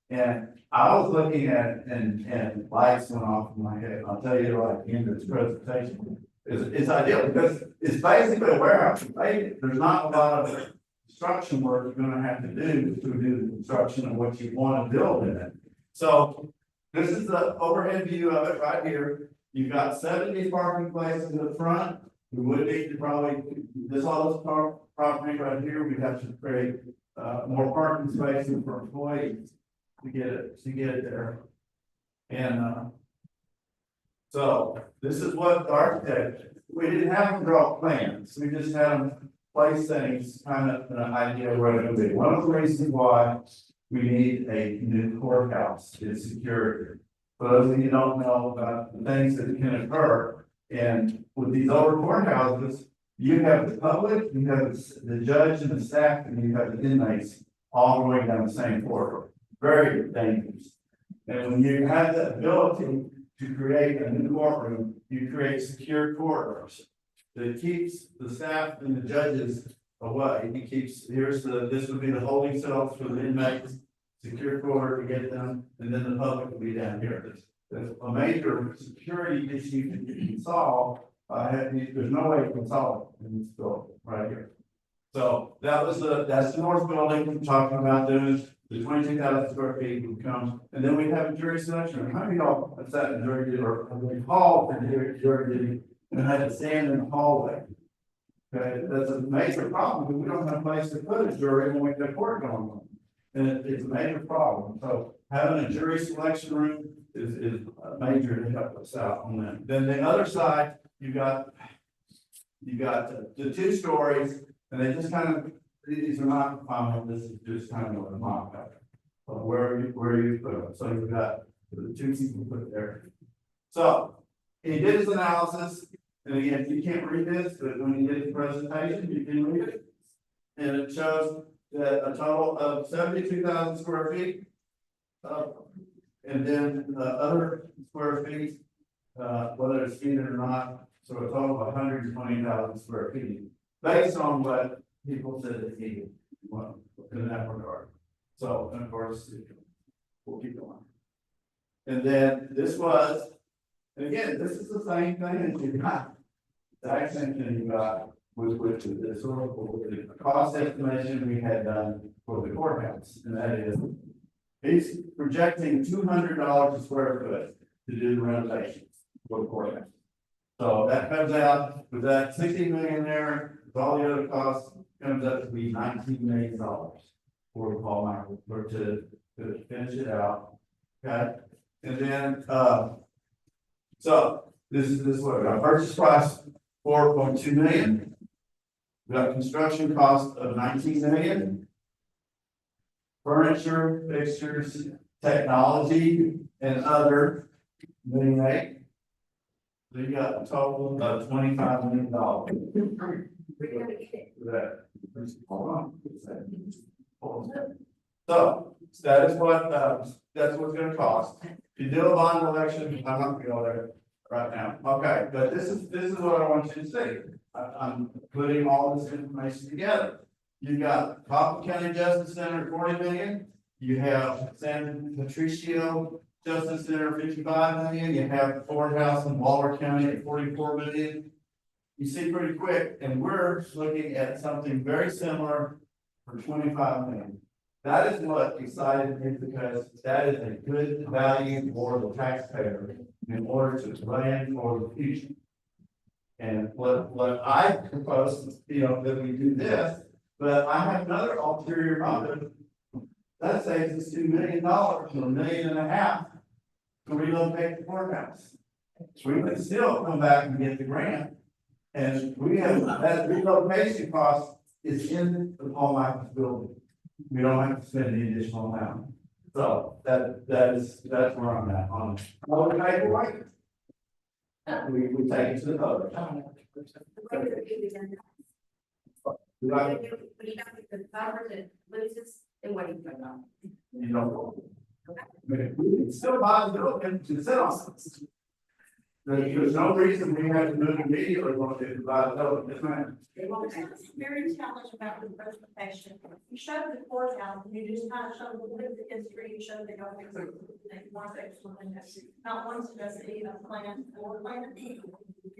and I was looking at, and lights went off in my head. I'll tell you right at the end of this presentation. It's ideal because it's basically a warehouse. There's not a lot of construction work you're gonna have to do the construction of what you want to build in it. So this is the overhead view of it right here. You've got 70 parking places in the front. We would need to probably, all this property right here, we'd have to create more parking spaces for employees to get it there. And so this is what the architect, we didn't have them draw plans, we just had them place things kind of an idea of where it would be. One of the reasons why we need a new courthouse is security. For those of you who don't know about the things that can occur, and with these older courthouses, you have the public, you have the judge and the staff, and you have the inmates all going down the same corridor. Very dangerous. And when you have the ability to create a new courtroom, you create secure corridors that keeps the staff and the judges away. It keeps, this would be the holding cells for the inmates, secure corridor to get them, and then the public will be down here. There's a major security issue that you can solve. There's no way you can solve it in this building right here. So that's the north building we're talking about doing. The 22,000 square feet would come, and then we have a jury selection room. How many of y'all have sat in a jury or hall and jury and had to stand in the hallway? Okay, that's a major problem because we don't have a place to put a jury when we have court going on. And it's a major problem. So having a jury selection room is a major to help us out on that. Then the other side, you got the 2 stories, and they just kind of, these are not final, this is just kind of a mock up of where you put them. So you've got the 2 people put there. So he did his analysis, and again, you can't read this, but when he did the presentation, you can read it. And it shows that a total of 72,000 square feet. And then the other square feet, whether it's feet or not, so a total of 120,000 square feet, based on what people said that he wanted in that regard. So, and of course, we'll keep going. And then this was, and again, this is the same thing as you got. The same thing you got with the historical, the cost estimation we had done for the courthouse, and that is, he's projecting $200 a square foot to do the renovations for the courthouse. So that comes out with that 60 million there, with all the other costs, comes up to be $19 million for Paul Michael, or to finish it out. Okay, and then So this is what we got. Purchase price, 4.2 million. We got construction cost of 19 million. Furniture, fixtures, technology, and other, $1.8 million. So you got a total of $25 million. We're gonna get it. That. Hold on. So that is what, that's what's gonna cost. If you do a bond election, I'm not gonna go there right now. Okay, but this is what I want you to see. I'm putting all this information together. You've got Coffee County Justice Center, 40 million. You have San Patricio Justice Center, 55 million. You have courthouse in Waller County at 44 million. You see pretty quick, and we're looking at something very similar for 25 million. That is what excited me, because that is a good value for the taxpayer in order to plan for the future. And what I propose, that we do this, but I have another ulterior motive. That saves us $2 million or $1.5 million to relocate the courthouse. So we can still come back and get the grant. And we have, that relocation cost is in the Paul Michaels building. We don't have to spend any additional amount. So that's where I'm at on it. Oh, we take it away. We take it to the vote. When you don't get the cover that loses, then what do you put on? You know. We can still buy the building to sit on. There's no reason we have to move immediately when we buy the building. Yes, ma'am. It's very challenging about the presentation. You showed the courthouse, you just kind of showed the history, you showed the government. Not once does it even plan or plan. You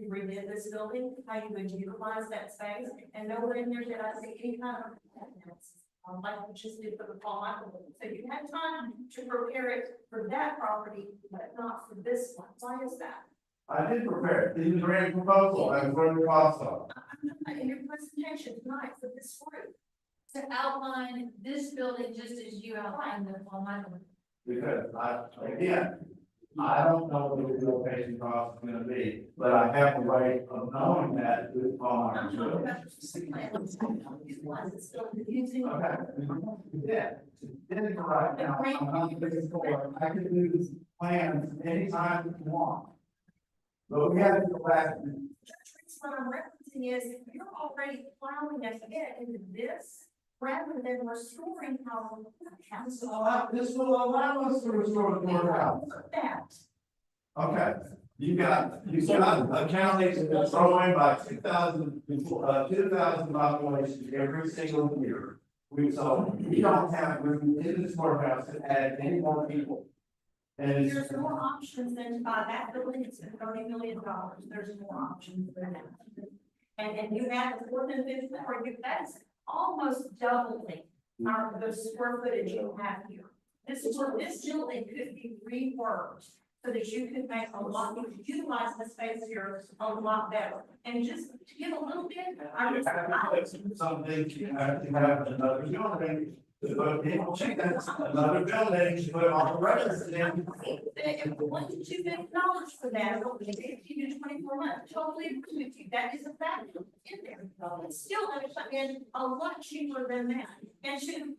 redid this building, how you would utilize that space, and nowhere in there did I see any kind of like we just did for the Paul Michael. So you had time to prepare it for that property, but not for this one. Why is that? I did prepare it. These are a proposal. That's where the costs are. In your presentation tonight for this group. To outline this building just as you outlined the Paul Michael. Because I don't know what the relocation cost is gonna be, but I have a way of knowing that with Paul Michaels. Okay. Yeah. Right now, I'm not looking for, I can do this plan anytime you want. But we have to go back. What I'm referencing is you're already plowing ahead into this rather than restoring our courthouse. This will allow us to restore the courthouse. That. Okay, you got a county that's growing by 2,000 population every single year. We don't have room in this courthouse to add any more people. And There's more options than to buy that building, it's $30 million, there's more options than that. And you have the 4th and 5th floor, that's almost doubling the square footage you have here. This building could be reworked so that you could make a lot, you could utilize the space here a lot better. And just to give a little bit, something you have to have another building. Another building to put all the residents in. $1 to $2 million for that, over 18 to 24 months, totally agree with you, that is a fact in there. It's still gonna come in a lot cheaper than that, and should.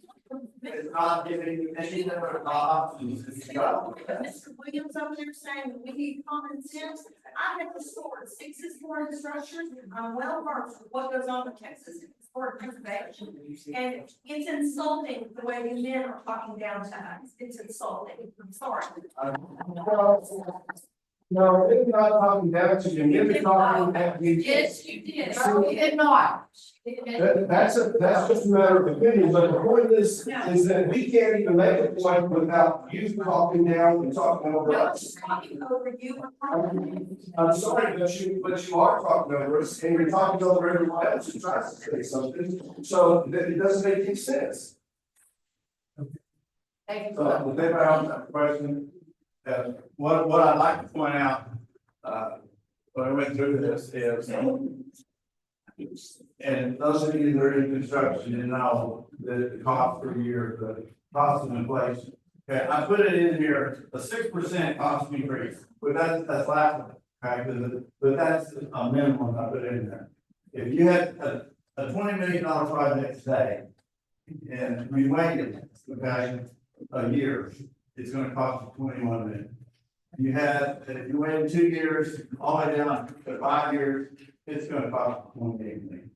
It's not giving any other options. Mr. Williams over there saying that we need common sense. I have restored 6 historic structures. I'm well versed with what goes on in Texas historic preservation. And it's insulting the way you men are talking down to us. It's insulting. I'm sorry. No, it's not talking down to you. You're talking at you. Yes, you did. No, you did not. That's just a matter of opinion, but the point is that we can't even make a point without you talking down and talking over No us. one's talking over you. I'm sorry, but you are talking over us, and you're talking over everyone else who tries to say something, so that it doesn't make any sense. Thank you. So, if anybody else have a question, what I'd like to point out, when I went through this is, and those of you that are in construction, you know, the cost per year, the cost of inflation. Okay, I put it in here, a 6% cost increase, but that's laughable, okay, but that's a minimum I put in there. If you had a $20 million project today, and we waited, okay, a year, it's gonna cost you 21 million. If you wait 2 years, all the way down to 5 years, it's gonna cost you 28 million.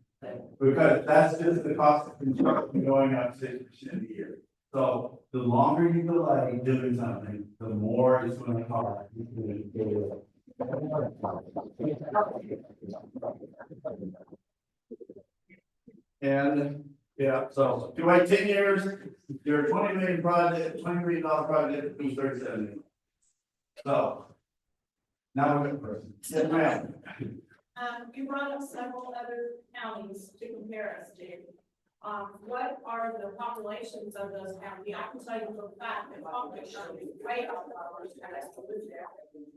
Because that's just the cost of construction going up 6% a year. So the longer you delay doing something, the more it's gonna cost. And, yeah, so if you wait 10 years, your $20 million project, $20 million project, is 37 million. So. Now we're good. Yes, ma'am. You brought up several other counties to compare us to. What are the populations of those counties? I can tell you for a fact that Concord County is way out of ours, and I still live there.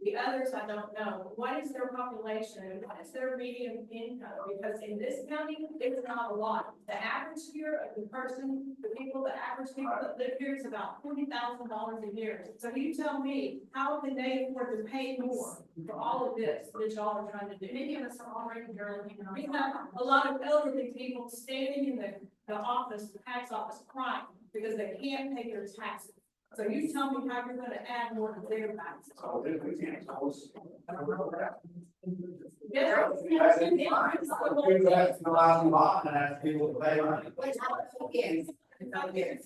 The others, I don't know. What is their population? What is their median income? Because in this county, it's not a lot. The average here of the person, the average people that live here is about $40,000 a year. So you tell me, how can they afford to pay more for all of this that y'all are trying to do? Many of us are already barely. We have a lot of elderly people standing in the office, the tax office, crying because they can't pay their taxes. So you tell me how you're gonna add more to their taxes. It's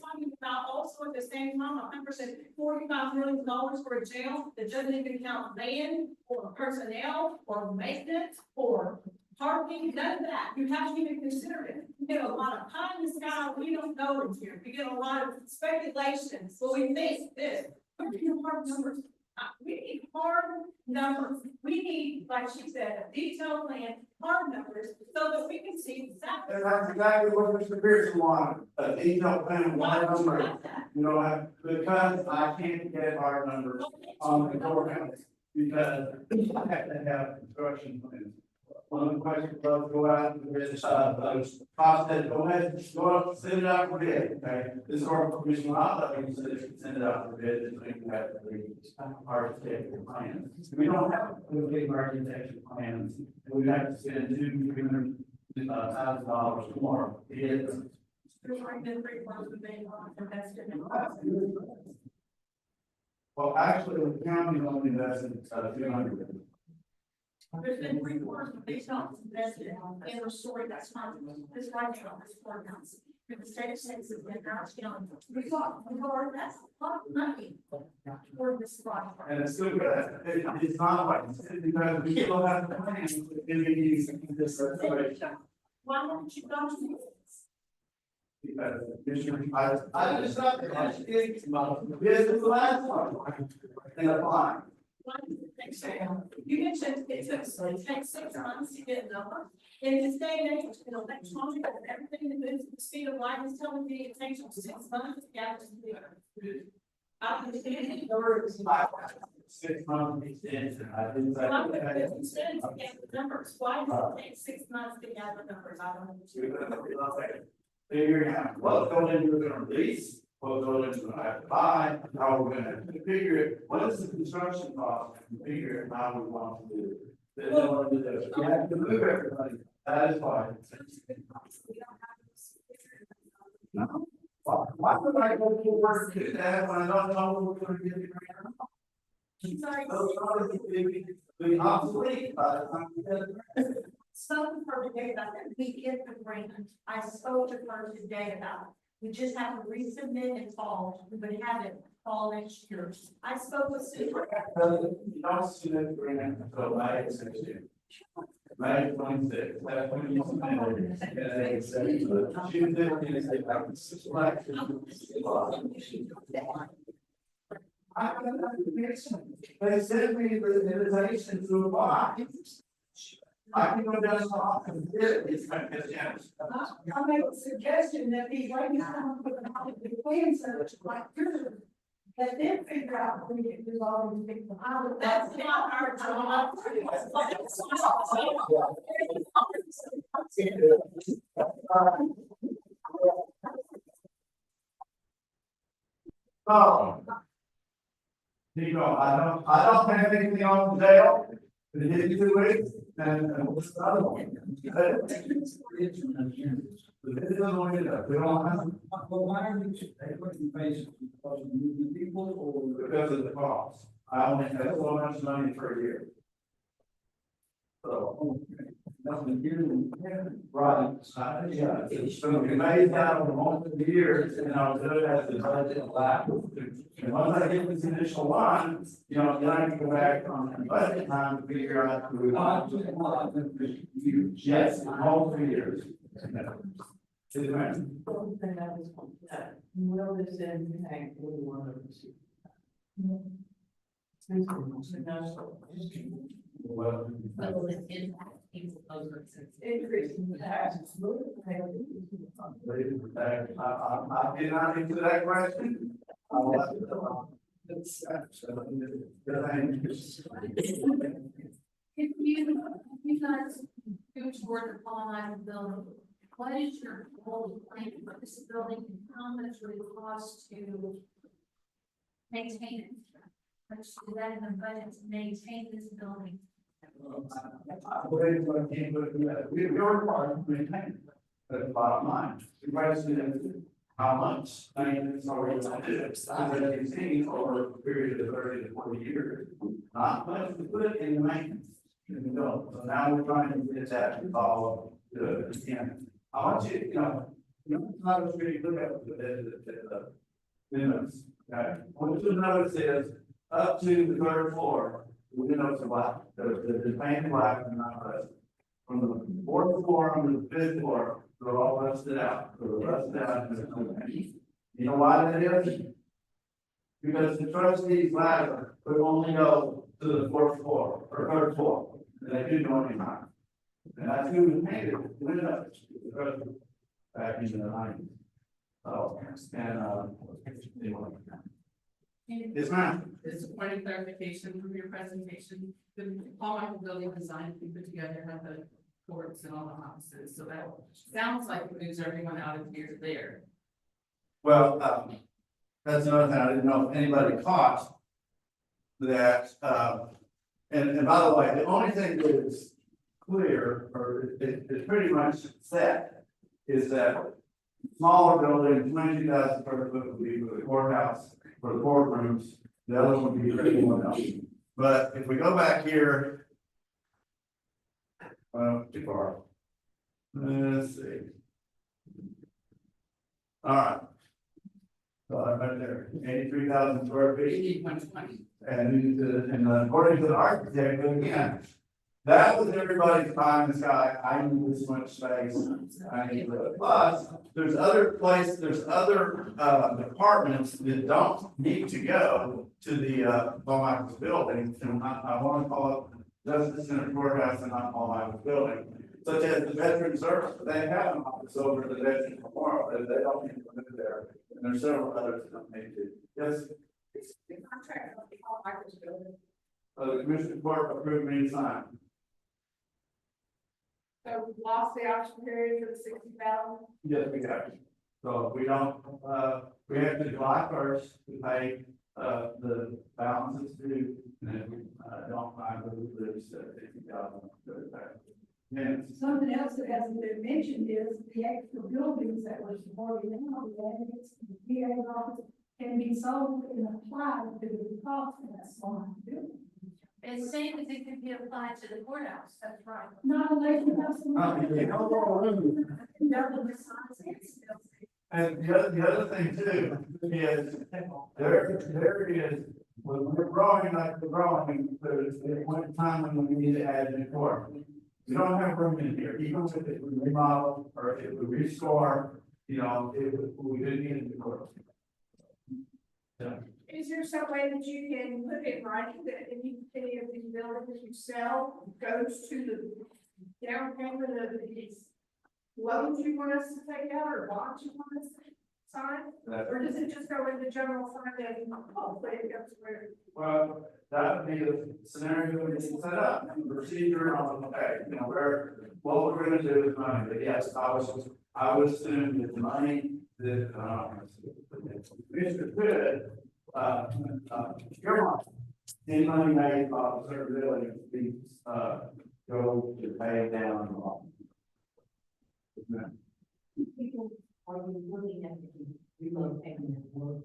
talking about also at the same time, 100% $45 million for a jail that doesn't even count land or personnel or maintenance or parking, none of that. You haven't even considered it. You get a lot of pie in the sky, we don't know in here. You get a lot of speculations. Well, we think this. Where do you hard numbers? We need hard numbers. We need, like she said, a detailed plan, hard numbers, so that we can see exactly. And that's exactly what Mr. Pearson wanted, a detailed plan, Why hard don't you numbers. have that? You know, because I can't get hard numbers on the courthouse, because I have to have construction plans. One of the questions, go out and visit, those costs that go ahead, go up, send it out for bid, okay? This is our commission, I'll let you send it out for bid, so you can have the architectural plans. We don't have big architectural plans, and we have to spend $200,000 more to get them. Well, actually, the county only invested, 200. There's been 3/4 of these dollars invested in restoring that spot. This right now, this courthouse. The state of Texas and our county. That's a lot of money for this spot. And it's still good, it's not like, because we still have the plans, in this restoration. Why don't you go to this? Because I just thought that this is the last one. And apply. You mentioned it takes 6 months to get a number. In this day and age, in electronic and everything that moves at the speed of light is telling me it takes 6 months to gather the. I understand it. 6 months extension, I didn't say. Why would it extend to gather the numbers? Why does it take 6 months to gather numbers? I don't understand. Figuring out what's going into the release, what's going into the buy, how we're gonna configure it, what is the construction cost, configure it, how we want to do it. Then they want to do this. You have to move everybody, that is why. No. Why would I go to work to do that when I don't know what we're gonna get the grant? Those are the obsolete by the time we get it. Spoke to her today about that. We get the grant. I spoke to her today about it. We just have to resubmit in fall. We would have it fall next year. I spoke with Sue. You don't see the grant until May 16th. May 26th. That's when you they sent me the invitation to apply. I can go down to the office and get it. It's my chance. I make a suggestion that these ladies come up with the plans like yours. Let them figure out when we can do all these things. That's not our job. Oh. You know, I don't have anything on the jail, but it hit 2 weeks, and what's the other one? But this is only that, we don't have. Why are you putting patients, because of moving people or? Because of the cost, I only have so much money per year. So. Nothing new, right, yeah, it's gonna be made out of multiple years, and I'll do it as the budget allows. And once I get this initial line, you know, then I can go back on the budget time to figure out who we want to. Yes, multiple years. Will this impact one of us? Well, Will it impact people over Increasing the taxes. I did not answer that question. I will have to, If you guys go toward the Paul Island building, what is your goal plan for this building and how much would it cost to maintain it? Let's do that in the budget to maintain this building. we are required to maintain it. That's the bottom line. The question is, how much maintenance are we going to do? As you see, over a period of 30 to 40 years, not much to put in the maintenance. You know, so now we're trying to get that to follow the again. I want you, not as really look at the minutes. Okay, what you notice is up to the 3rd floor, the windows are black. The paint black and not rust. From the 4th floor to the 5th floor, they're all rusted out. They're rusted out. And there's no paint. You know why that is? Because the trustees ladder would only go to the 4th floor or 3rd floor. And they do know any time. And that's who was painted the windows back in the 90s. Oh, and yes, ma'am. This is point of clarification from your presentation. The Paul Michael building design we put together had the courts and all the offices, so that sounds like it moves everyone out of here to there. Well, that's another thing. I didn't know if anybody caught that. And by the way, the only thing that is clear, or it's pretty much set, is that smaller building, 22,000 square foot would be for the courthouse, for the courtrooms, the other one would be for anyone else. But if we go back here, too far. Let's see. All right. So right there, 83,000 square feet. 120. And according to the architect, again, that was everybody's pie in the sky. I need this much space. I need to. Plus, there's other departments that don't need to go to the Paul Michaels building. And I want to call it Justice Center Courthouse and not Paul Michaels building, such as the Veteran Service. They have an office over at the Veteran Memorial, but they don't need to live there. And there's several others that don't need to. Yes. The contract of the Paul Michaels building. The Commissioner Court approved me to sign. So we lost the option period for the 60,000. Yes, we have. So we don't, we have to July 1st to pay, the balances due, and then we, don't find the 60,000. Yes. Something else that hasn't been mentioned is the extra buildings that were supported now, the VA office can be sold and applied to the cost of that small building. It's same as it could be applied to the courthouse, that's right. Not unless you have some. And the other thing too is there is, when we're growing like we're growing, there's one time when we need to add new court. We don't have room in here, even if it would remodel or if we restore, we didn't need a new court. Yeah. Is there some way that you can put it in writing that any of these buildings you sell goes to the down payment of these loans you want us to take out or bonds you want us to sign? Or does it just go in the general fund and hopefully it goes where? Well, that would be the scenario we can set up, and the procedure on, okay, what we're gonna do is money, but yes, I would assume that the money that, Mr. Good, your money, any money made off a certain building, be, go to pay down the loan. People are looking at relocating their work.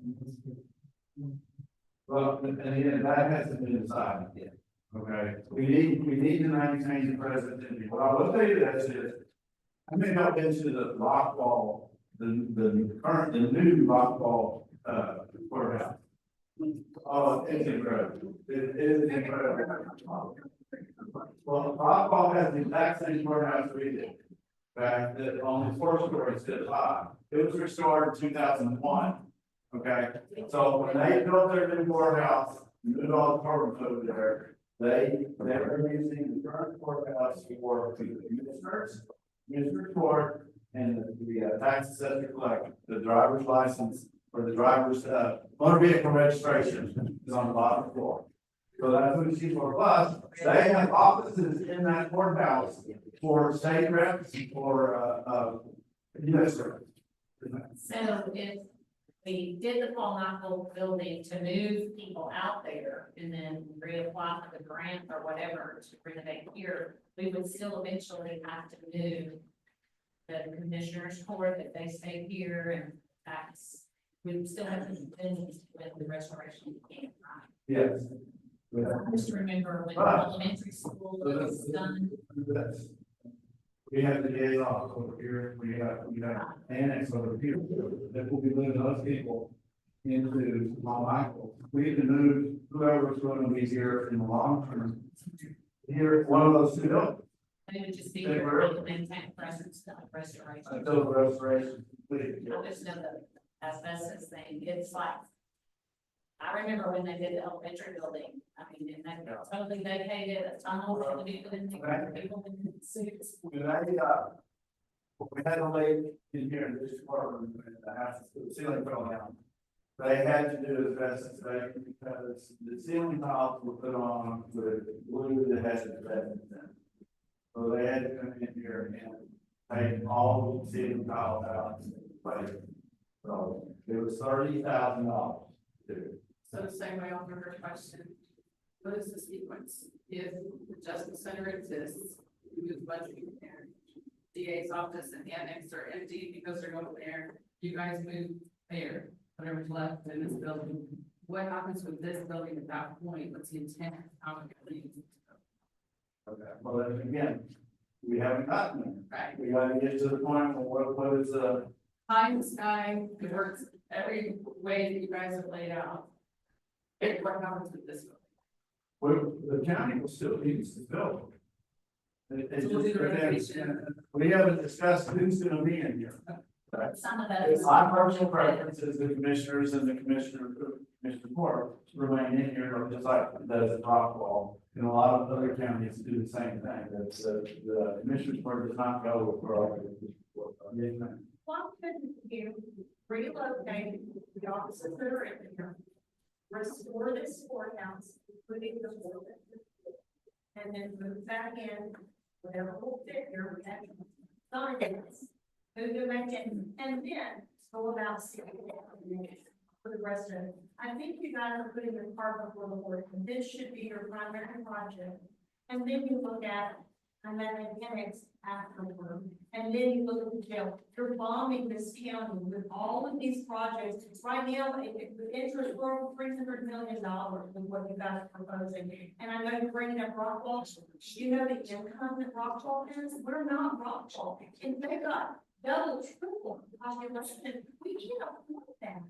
Well, and again, that hasn't been decided yet, okay? We need to maintain the present. What I will tell you this is, I may not been to the rock wall, the new rock wall, courthouse. Oh, it's incredible. It is incredible. Well, rock wall has the exact same courthouse we did. Back that only 4 stories instead of 5. It was restored in 2001. Okay, so when they built their new courthouse, moved all the apartments over there, they were using the current courthouse for the commissioner court, and the tax assessor collector, the driver's license, or the driver's, motor vehicle registration is on the bottom floor. So that's what you see for plus, they have offices in that courthouse for state reps, for, US reps. So if we did the Paul Michael building to move people out there and then reapply for the grant or whatever to renovate here, we would still eventually have to move the commissioners court if they stay here, and that's, we would still have to finish with the restoration camp, right? Yes. I just remember when elementary school was done. We have the DA's office over here, we have annex over here, that will be moving those people into Mount Michael. We can move whoever's going to be here in the long term. Here, one of those 2 buildings. And it would just be for the maintain presence, not restoration. Until the restoration is completed. I just know the asbestos thing, it's like, I remember when they did the elementary building, I mean, and they totally vacated a tunnel, and people in suits. We had a lake in here in this department, and the house, the ceiling fell down. They had to do asbestos because the ceiling tiles were put on with glue that has asbestos in it. So they had to come in here and take all the ceiling tiles out. So it was $30,000 to do. So the same way on the first question, what is the sequence? If the Justice Center exists, we do budgeting there. DA's office and annex are empty because they're going there. You guys move there, whatever's left in this building. What happens with this building at that point? What's the intent? How it leaves? Okay, well, then again, we haven't gotten there. Right. We gotta get to the point where what is Pie in the sky, it works every way that you guys have laid out. What happens with this building? the county will still use the building. So we'll do the renovation. We haven't discussed who's gonna be in here. Some of that is. My personal preference is the commissioners and the commissioner court remain in here, just like does Rockwall. And a lot of other counties do the same thing, that the commissioners court does not go for. Yes, ma'am. Why couldn't you relocate the offices that are in here, restore this courthouse, including the board, and then move back in, whatever will fit here, we have signs, move it back in, and then go about city for the rest of it. I think you guys are putting the cart before the horse, and this should be your primary project. And then you look at, and then annex afterward, and then you look at the jail. You're bombing this county with all of these projects. It's right now, the interest for $300 million with what you guys are proposing. And I know you're bringing up Rockwall. You know the income that Rockwall is? We're not Rockwall. And they got double, triple population. We can't afford that.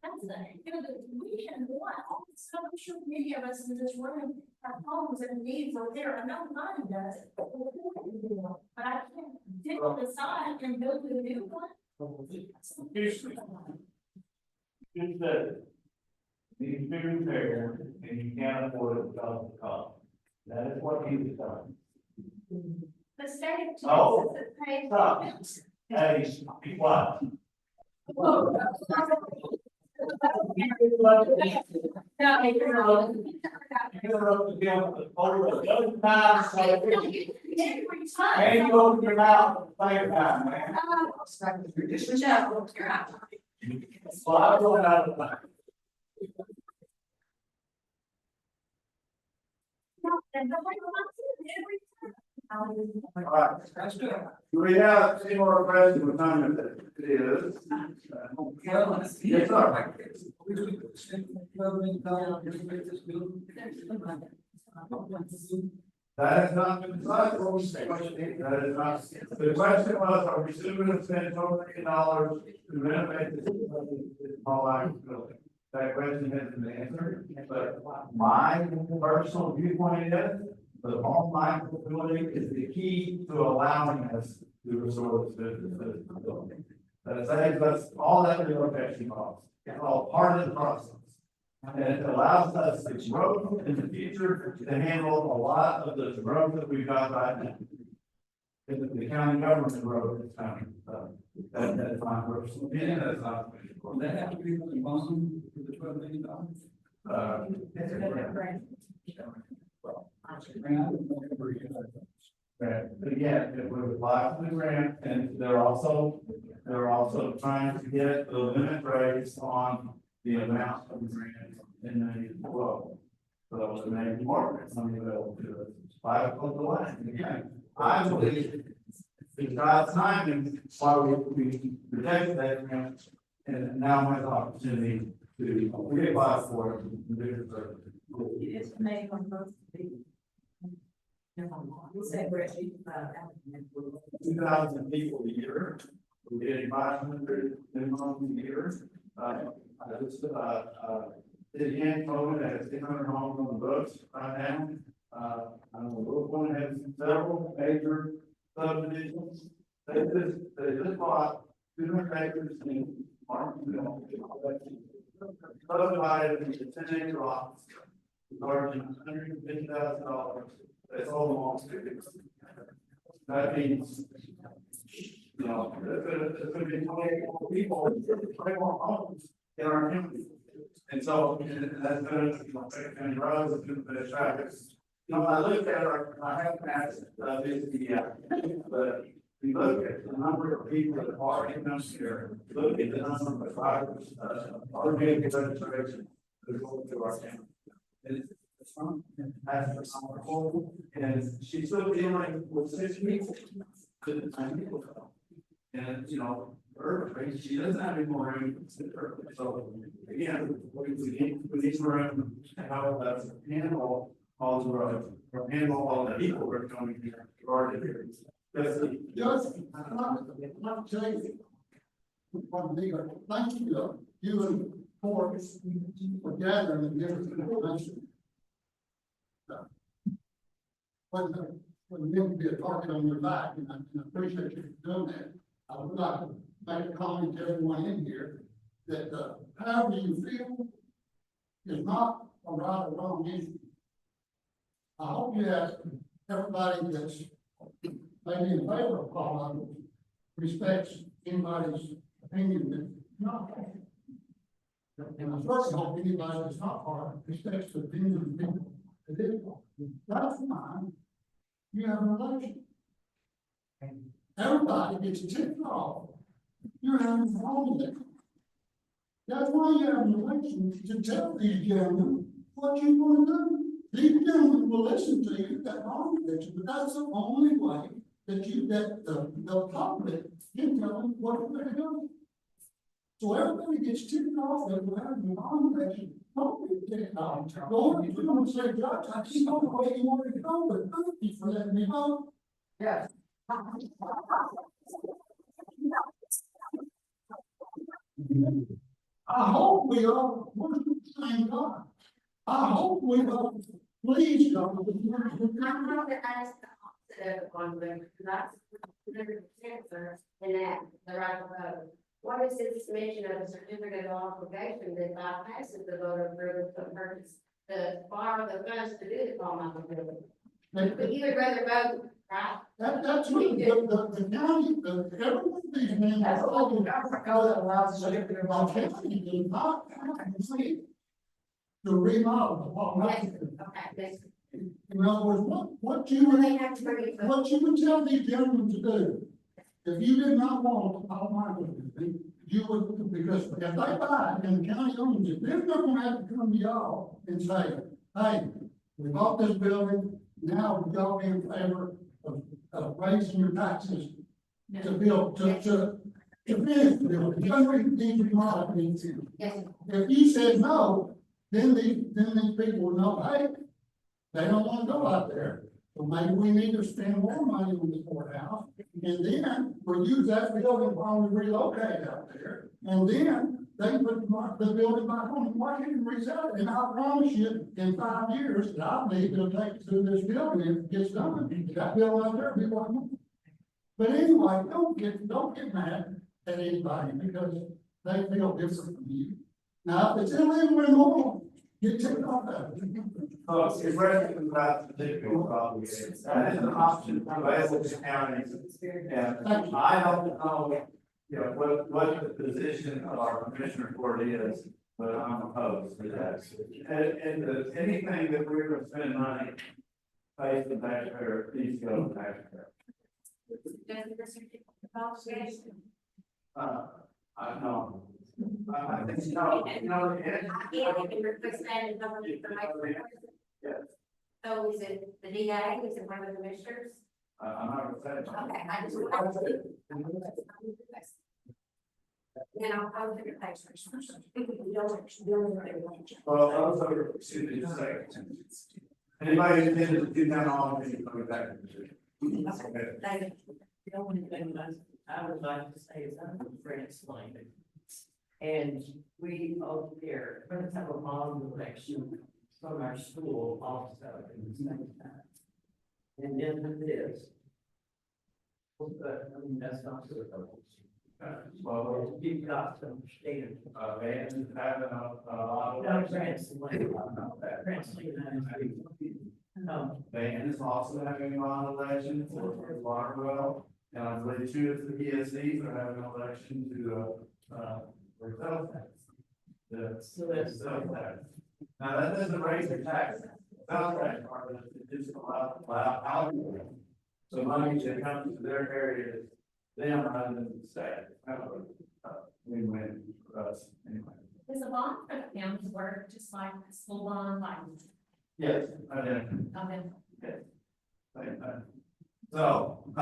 That's we can want all social media of us in this room have homes and needs are there. I know mine does. But I can't dig on the side and build a new one. Here's the, these be repaired, and you can't afford it without the cost. That is what he was done. The state of Oh. Texas pays. Stop. Hey, be quiet. And you open your mouth, play it down, man. Well, I don't know. And the way every time. All right. That's good. Do we have any more questions with time that it is? Yes, sir. That has not been decided. That is not, the question was, are we still gonna spend $12 million to renovate this small act building? That question hasn't been answered, but my personal viewpoint is, the small act building is the key to allowing us to restore this building. That's all that relocation costs. It's all part of the process. And it allows us to grow in the future to handle a lot of the growth that we've got right now. The county government growth is coming, that's my personal opinion, that's not. They have to be the bond for the $12 million. But again, it would apply to the grant, and they're also trying to get the limit rates on the amount of grant in the flow. So that was the main part, something available to us. 5 o'clock the line, again, I believe it's God's timing, why we rejected that grant, and now has the opportunity to reapply for it. It's made on both. 2,000 people a year, we're getting 500 minimum a year. City and Coleman has 600 homes on the books right now. I know Wilson has several major subdivisions. They just bought 200 acres in Martinsville. Subdivided into 10-acre lots, charging $150,000. That's all long to. That means, you know, there's gonna be 24 people, 24 homes in our county. And so, that's gonna, and roads, it's gonna be traffic. You know, I look at our, I haven't asked, but we look at the number of people that are in this here, look at the number of drivers, our vehicle registration, that go to our county. And it's fun, and she's still dealing with 6 people, couldn't find people. And, you know, her, she doesn't have any more room to sit her, so, again, we need room to help us handle all the roads, or handle all the people who are coming here, already here. Just, I'm not telling you. One thing, thank you, you and Ford for gathering and giving information. When you be a target on your back, and I appreciate you doing that, I would like to make a comment to everyone in here that, however you feel is not a right or wrong issue. I hope you ask everybody that's maybe in favor of Paul respects anybody's opinion that's not. And I certainly hope anybody that's not part respects the opinion of people that is. That's fine. You have an election. Everybody gets ticked off. You're having fun with it. That's why you have an election, to tell these gentlemen what you want to do. These gentlemen will listen to you, that wrong election, but that's the only way that you get the public can tell them what they're doing. So everybody gets ticked off that we're having a wrong election. Don't be ticked off. Go if you want to say, Judge, I just know the way you want to go, but thank you for letting me vote. Yes. I hope we all worship the same God. I hope we all please God. I'm going to ask the opposite of one, because that's the answer in that, the right to vote. What is this mention of a certificate of obligation that bypasses the voter approval to purchase, to borrow the funds to do the Paul Michael building? But you would rather vote, right? That's what the county, every one of these men. That's what we got for code allows the county did not complete the remodel of Paul Michael. Okay, In other words, what you would tell these gentlemen to do, if you did not want Paul Michael building, you would, because if they buy it and the county owns it, they're not gonna have to come to y'all and say, hey, we bought this building, now we y'all be in favor of raising your taxes to build, to finish the building, these remodeling. Yes. If you said no, then these people will know, hey, they don't wanna go out there. So maybe we need to spend more money on the courthouse, and then we'll use that building while we relocate out there. And then they can put the building back on the market and resell it. And I promise you, in 5 years, that I believe it'll take to this building, if it gets done, that building out there, people want more. But anyway, don't get mad at anybody because they feel different from you. Now, if it's illegal immoral, get taken off of it. So it's recognized about the typical problem. That is an option available to counties. And I don't know, you know, what the position of our commissioner court is, but I'm opposed to that. And anything that we're gonna spend money, pays the taxpayer, needs to go to the taxpayer. I know. I think, no, you know, I can't even request that and don't need information. Yes. So is it the DA, is it one of the commissioners? I'm not gonna say. Okay, I just. Then I'll look at that. Well, also, excuse me, just a second. Anybody intended to do that on, coming back? Okay. Thank you. The only thing I would like to say is I'm a friend explained it. And we over there, we're gonna have a model election from our school also in the same time. And then with this. But I mean, that's not good. Well, You've got to understand. and having a lot of. No, translate. Van is also having a lot of elections for Waterwell, and I believe two of the PSCs are having an election to, for sales tax. The sales tax. Now, that doesn't raise your tax. Sales tax part of it, it just allow out. So money that comes to their area, them rather than the state. Win-win for us, anyway. Does a bond for the county work just like a school bond, like? Yes, I did. Okay. Okay. Same thing. So, I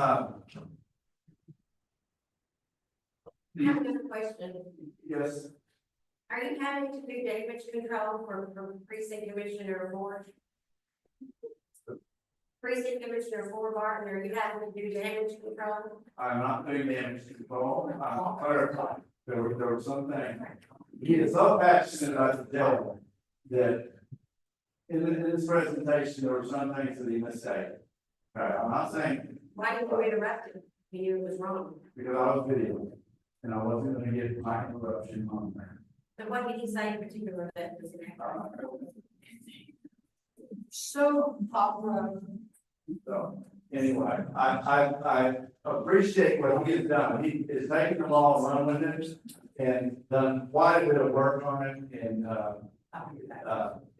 have another question. yes, Are you having to do damage control from precinct commissioner Ford? Precinct commissioner Ford Barton, are you having to do damage control? I'm not doing damage control. I'll clarify. There were some things. He is so passionate about the devil that in this presentation, there were some things that he misstated. Okay, I'm not saying Why did you interrupt him? You knew it was wrong. because I was videoing and I wasn't gonna get my interruption on there. So what did he say in particular that was inaccurate? So anyway, I appreciate what he has done. He is taking the ball and run with it and done quite a bit of work on it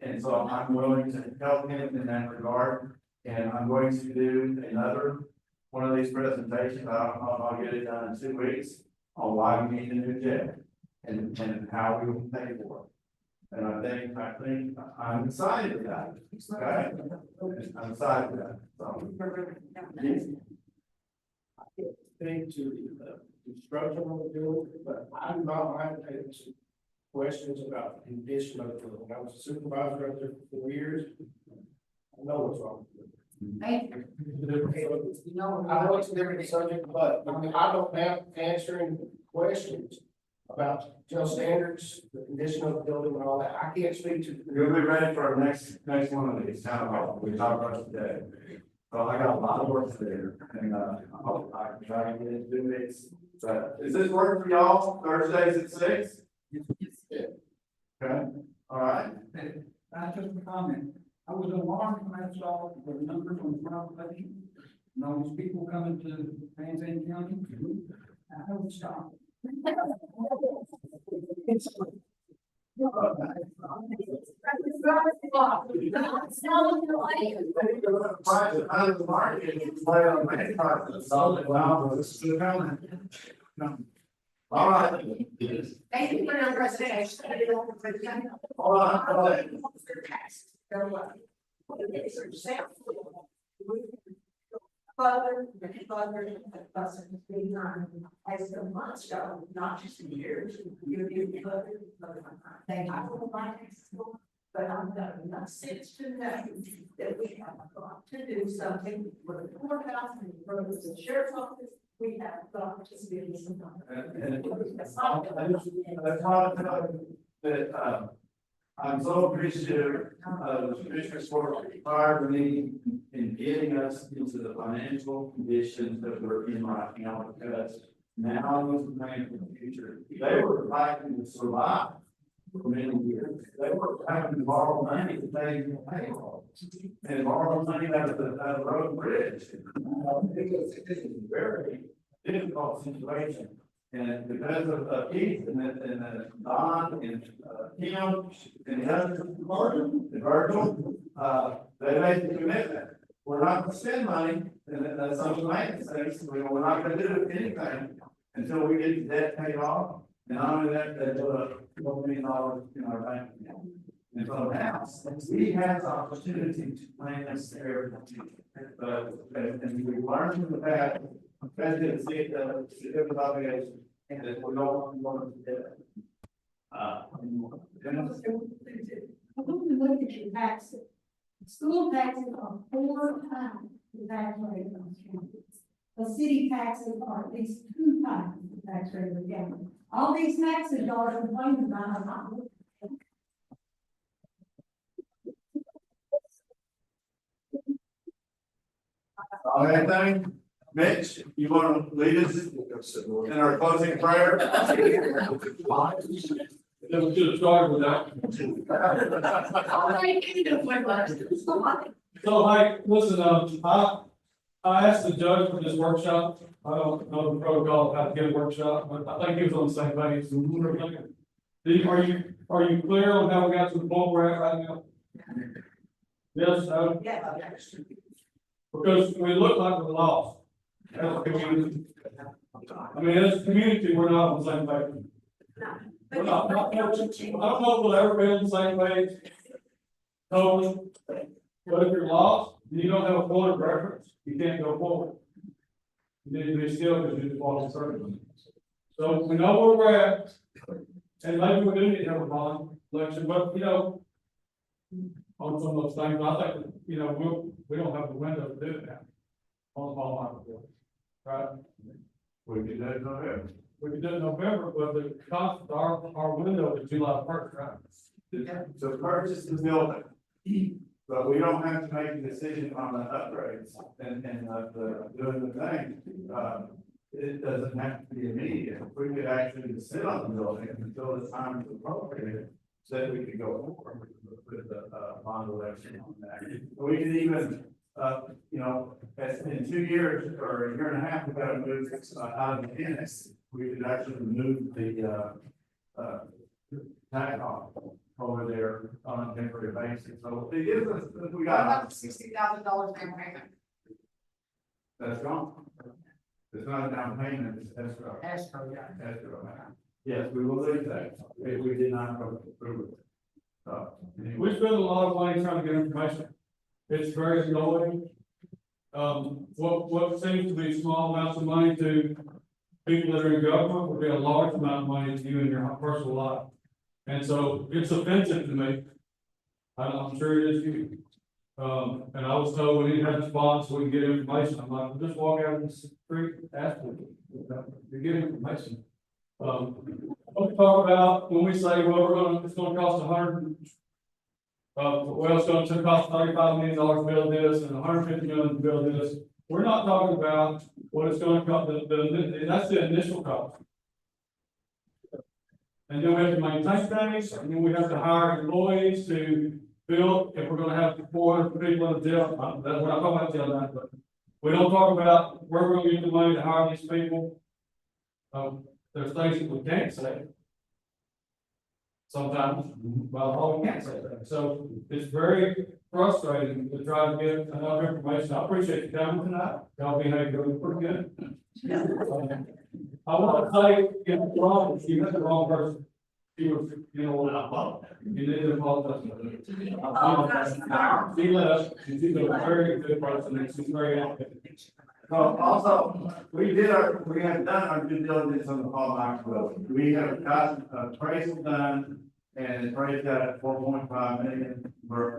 and so I'm willing to help him in that regard. And I'm going to do another one of these presentations. I don't know if I'll get it done in 2 weeks on why we need a new jail and how we will pay for it. And I think I'm excited about it. Okay? I'm excited about it. So. Thing to the construction of the building, but I'm not mind taking some questions about the condition of the building. I was a supervisor up there for 4 years. I know what's wrong. Thank You know, I know it's a different subject, but I mean, I don't have answering questions about jail standards, the condition of the building and all that. I can't speak to. You'll be ready for our next one of these, town hall, we talked about today. So I got a lot of work to do, and, I hope I can try and get it 2 weeks. But is this work for y'all, Thursdays at 6? Okay, all right. That's just a comment. I was alarmed when I saw the numbers on the population, and all these people coming to Van Zandt County. I would stop. All right. Thank you for your presentation. All right. Father, as a months ago, not just in years, thank you. But I've got enough sense to know that we have got to do something for the courthouse and for the sheriff's office. We have got to do something. That's why that, I'm so appreciative of the Commissioner's work prior to me in getting us into the financial conditions that we're in right now, because now is the plan for the future. They were fighting to survive for many years. They were having to borrow money to pay payroll and borrow money out of the road bridge. It was a very difficult situation. And because of Keith and Don and Kim and the others, and Virgil, they made the commitment. We're not going to spend money, and that's some of the maintenance things. We're not going to do anything until we get the debt paid off. And not only that, they put a $12 million in our bank account. And so now, we have the opportunity to plan this area for the future. And we learned from the past, especially the civic obligation, that we don't want to do it. Look at your taxes. School taxes are 4 times the tax rate of the county. The city taxes are at least 2 times the tax rate of the county. All these taxes y'all are complaining about are not. Anything? Mitch, you want to lead us in our closing prayer? Then we should have started with that. So, Mike, listen, I asked the judge for this workshop. I don't know the protocol of how to get a workshop, but I think he was on the same page. Are you clear on how we got to the point we're at right now? Yes, no? Yeah. Because we look like we're lost. As a community. I mean, as a community, we're not on the same page. We're not, I don't know if we'll ever be on the same page. Totally. But if you're lost, and you don't have a point of reference, you can't go forward. You need to be still because you just walk in circles. So we know where we're at. And maybe we do need to have a bond election, but you know, on some of those things, I think, you know, we don't have the window to do it now. On the ball market, right? We can do it in November. We can do it in November, but the cost, our window is July 1st, right? So purchase the building, but we don't have to make a decision on the upgrades and doing the thing. It doesn't have to be immediate. We could actually sit on the building until the time is appropriate, so that we could go forward with the bond election on that. We could even, you know, in 2 years or a year and a half, we've got to move out of the annex. We could actually remove the tax off over there on a temporary basis. So it gives us, we got $60,000 down payment. that's gone. It's not a down payment, it's escrow. Escrow, yeah. Escrow. Yes, we will leave that. We did not approve it. We spend a lot of money trying to get information. It's very annoying. What seems to be small amounts of money to people that are in government would be a large amount of money to you in your personal life. And so it's offensive to me. I'm sure it is to you. And I was told we didn't have a spot so we can get information. I'm like, just walk out in the street, ask them to get information. Let's talk about when we say, well, it's gonna cost it's going to cost $35 million to build this and $150 million to build this. We're not talking about what it's going to cost. That's the initial cost. And then we have to maintain things, and then we have to hire employees to build. If we're going to have 400 people in the jail, that's what I'm talking about jail now. But we don't talk about where we're going to get the money to hire these people. There's things that we can't say. Sometimes, well, we can't say that. So it's very frustrating to try to get enough information. I appreciate you coming tonight. Y'all behaved really pretty good. I want to say, you know, wrong, you had the wrong person. You was, you know, you didn't apologize. She left, she's a very good person, and she's very active. So also, we have done our due diligence on the Paul Knox building. We have got appraisal done and appraised at 4.5 million. We're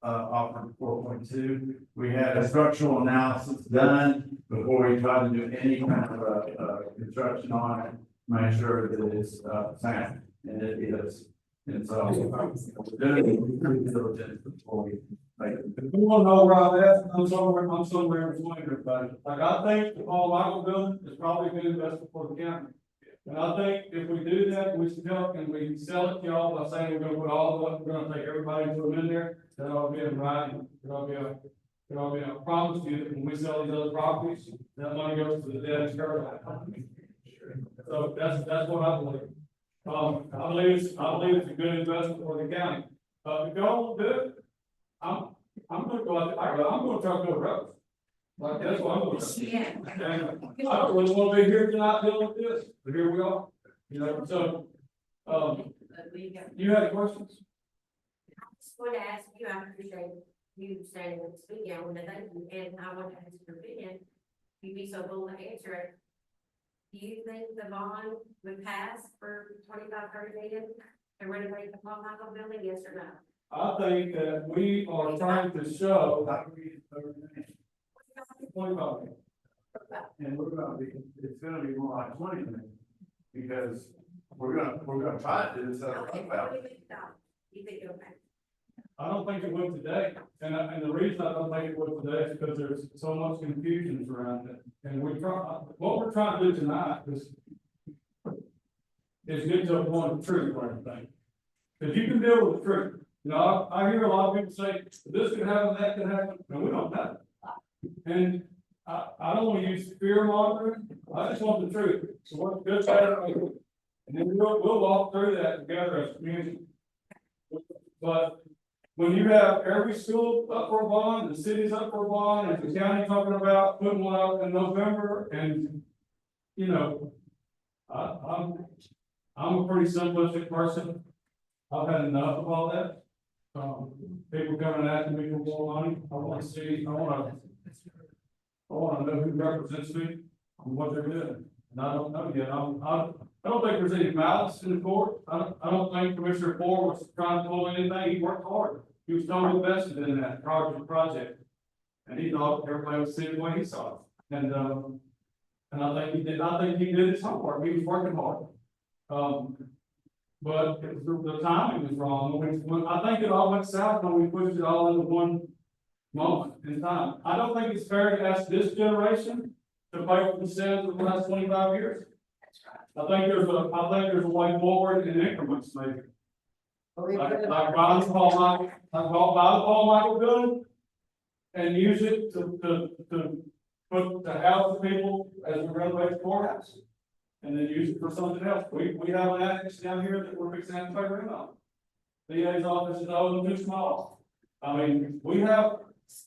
offered 4.2. We had a structural analysis done before we try to do any kind of construction on it. Make sure that it's sound, and it is. And so we're doing due diligence before we make it. If you want to know where I'm at, I'm somewhere in between everybody. Like, I think the Paul Michael building is probably a good investment for the county. And I think if we do that, we sell and we sell it to y'all by saying we're gonna put all of it, we're gonna take everybody and put them in there, that ought to be in writing. There ought to be a promise to you that when we sell these other properties, that money goes to the debt and so that's what I believe. I believe it's a good investment for the county. If y'all do it, I'm gonna go out there, I'm gonna try to go roads. Like, that's what I'm gonna do. Yeah. And I don't really wanna be here tonight dealing with this, but here we are, you know, so, you had questions? I just want to ask you, I appreciate you standing with me, I want to thank you, and I want to ask your opinion. You'd be so bold to answer it. Do you think the bond would pass for 25-30 million to renovate the Paul Michael building, yes or no? I think that we are trying to show. 25. And we're gonna be, it's gonna be more like 20 million, because we're gonna try to do this. Okay, what do you think, Doc? You think it'll pass? I don't think it would today, and the reason I don't think it would today is because there's so much confusion around it. And what we're trying to do tonight is get to a point of truth or anything. Because you can deal with the truth. You know, I hear a lot of people say, this could happen, that could happen, and we don't know. And I don't want to use fear mongering, I just want the truth. So what's good, bad, and then we'll walk through that together as a community. But when you have every school up for a bond, the city's up for a bond, and the county talking about putting one out in November, and, you know, I'm a pretty simplistic person. I've had enough of all that. People coming after me for more money. I want to know who represents me and what they're doing. And I don't know yet. I don't think there's any malice in the court. I don't think Commissioner Ford was trying to pull anything. He worked hard. He was totally invested in that project. And he thought everybody would see it the way he saw it. And I think he did. I think he did his homework. He was working hard. But the timing was wrong. I think it all went south when we pushed it all into one moment in time. I don't think it's fair to ask this generation to pay for the sins of the last 25 years. I think there's a way forward in increments, maybe. Like buy the Paul Michael building and use it to put the house of people as we renovate the courthouse. And then use it for something else. We have an annex down here that we're fixing to pay rent on. The DA's office is old and too small. I mean, we have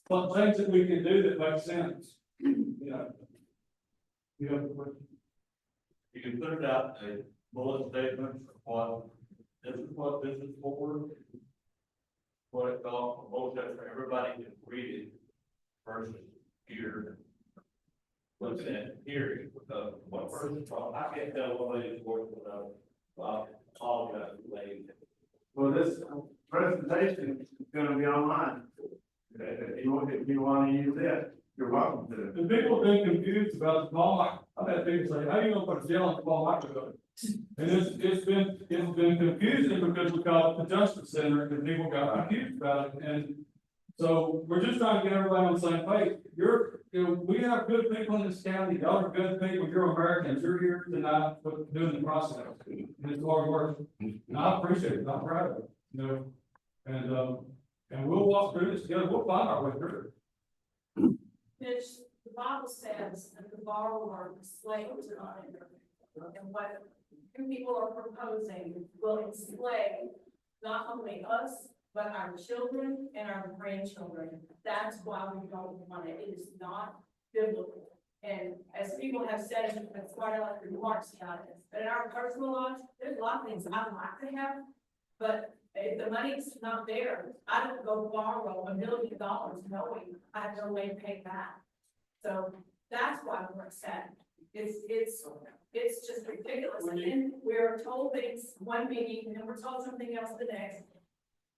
things that we can do that make sense. You know. You can put it out a bullet statement of what this is for. What it costs, both for everybody to read it versus here. Looking at here, what person, I can't tell what they is worth without, all guys late. Well, this presentation is gonna be online. If you want to use it, you're welcome to. The people have been confused about the Paul Michael. I've had people say, how are you gonna put a jail on the Paul Michael building? And it's been confusing because we call it the Justice Center and people got confused about it. And so we're just trying to get everybody on the same page. We have good people in this county. Y'all are good people. You're Americans. You're here tonight doing the process. And it's hard work. And I appreciate it. I'm proud of it. You know, and we'll walk through this together. We'll find our way through it. Which the Bible says that the borrower is slave to our neighbor. And what you people are proposing will enslave not only us, but our children and our grandchildren. That's why we don't want it. It is not biblical. And as people have said, it's quite a lot of remarks about it, but in our personal lives, there's a lot of things I'd like to have. But if the money's not there, I don't go borrow $1 million knowing I have no way to pay back. So that's why we're upset. It's just ridiculous. And we're told things one meeting and then we're told something else the next.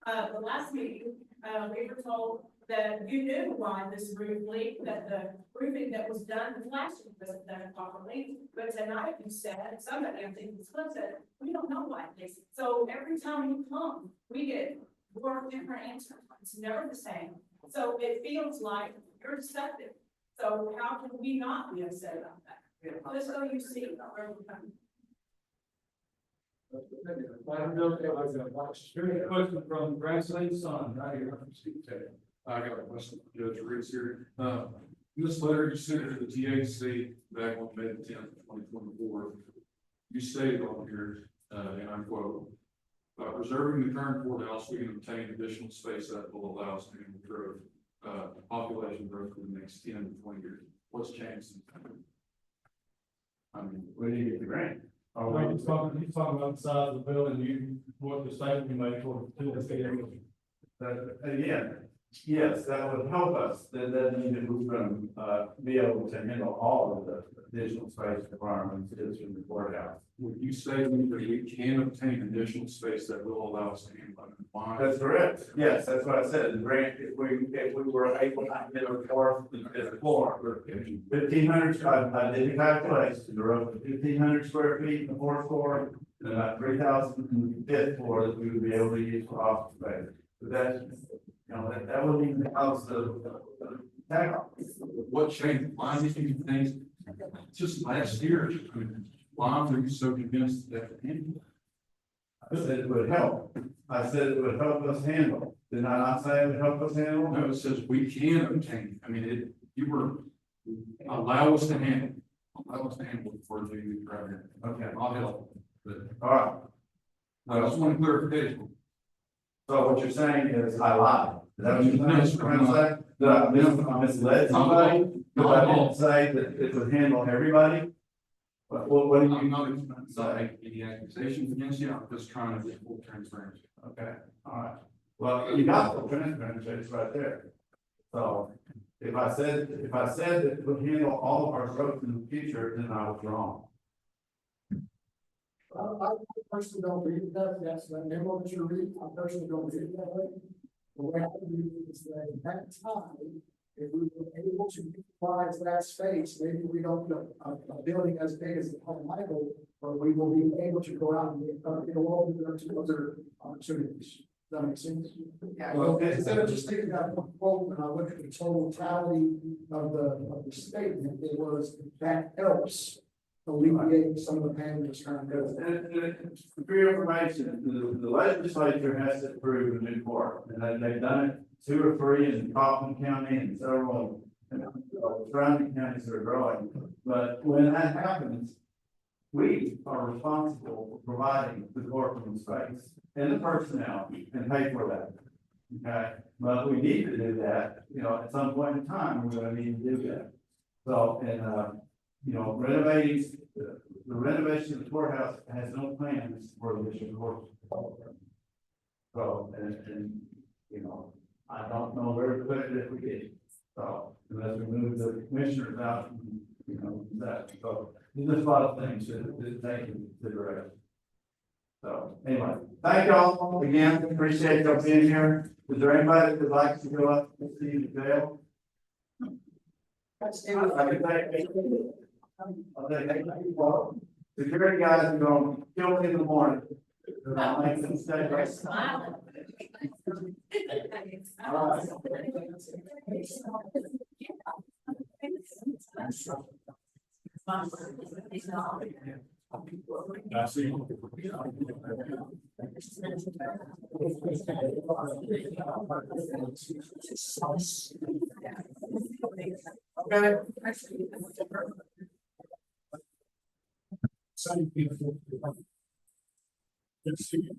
The last meeting, we were told that you knew why this roof leaked, that the roofing that was done last year wasn't done properly. But tonight you said, somebody, I think it's Cliff said, we don't know why it leaks. So every time you come, we get more different answers. It's never the same. So it feels like you're deceptive. So how can we not be upset about that? Just so you see where we're coming. Here's a question from Grandson Son, right here. I got a question, Judge Reese here. This letter you sent to the THC back on May 10th, 2024, you stated on here, and I quote, by preserving the current courthouse, we can obtain additional space that will allow us to handle growth, population growth for the next 10 to 20 years. What's changed since then? I mean, We need to get the grant. He's talking about the size of the building, what the statement you made for the Again, yes, that would help us. That doesn't mean that we're going to be able to handle all of the additional space requirements is from the courthouse. Would you say that we can obtain additional space that will allow us to handle it? Why? That's correct. Yes, that's what I said. The grant, if we were able to get a floor, 1,500, I did the calculation, there up to 1,500 square feet in the fourth floor, and about 3,000 in the fifth floor that we would be able to use for office space. But that's, that wouldn't even house the tax office. What changed? Why did you think just last year? I mean, why were you so convinced that? I said it would help. I said it would help us handle. Did I not say it would help us handle? No, it says we can obtain. I mean, you were allow us to handle. Allow us to handle it for the program. Okay. I'll help. But All right. I just want clarification. So what you're saying is I lied. Is that what you're No, trying to say? That I misled somebody? Because I didn't say that it would handle everybody? What do you? I'm not trying to say any accusations against you. I'm just trying to get full transparency. Okay, all right. Well, you got the transparency, it's right there. So if I said that it would handle all of our growth in the future, then I was wrong. I personally don't read it that's the memo that you're reading, I personally don't read it that way. The way I read it is that at that time, if we were able to utilize that space, maybe we don't, a building as big as the Home Michael, but we will be able to go out and get all the other opportunities. Does that make sense? Yeah. Well, instead of just taking that one quote, when I look at the totality of the statement, it was that helps alleviate some of the pain that's trying to go. And for your information, the legislature has to approve a new court, and they've done it 2 or 3 in Kaufman County and several surrounding counties that are growing. But when that happens, we are responsible for providing the courtroom space and the personnel and pay for that. Okay, but we need to do that, at some point in time, we're gonna need to do that. So, and, renovating, the renovation of the courthouse has no plans for the district court. So, and, I don't know where to put it if we did. So, unless we move the commissioners out, that, so, there's just a lot of things that take into consideration. So, anyway, thank y'all again, appreciate y'all being here. Is there anybody that would like to go up and see the jail? I can thank you. I'll say thank you. Well, security guys are going to kill me in the morning. I'll make some mistakes. Smiling. All right. I see. Okay. Some people. Let's see.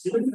Let's see.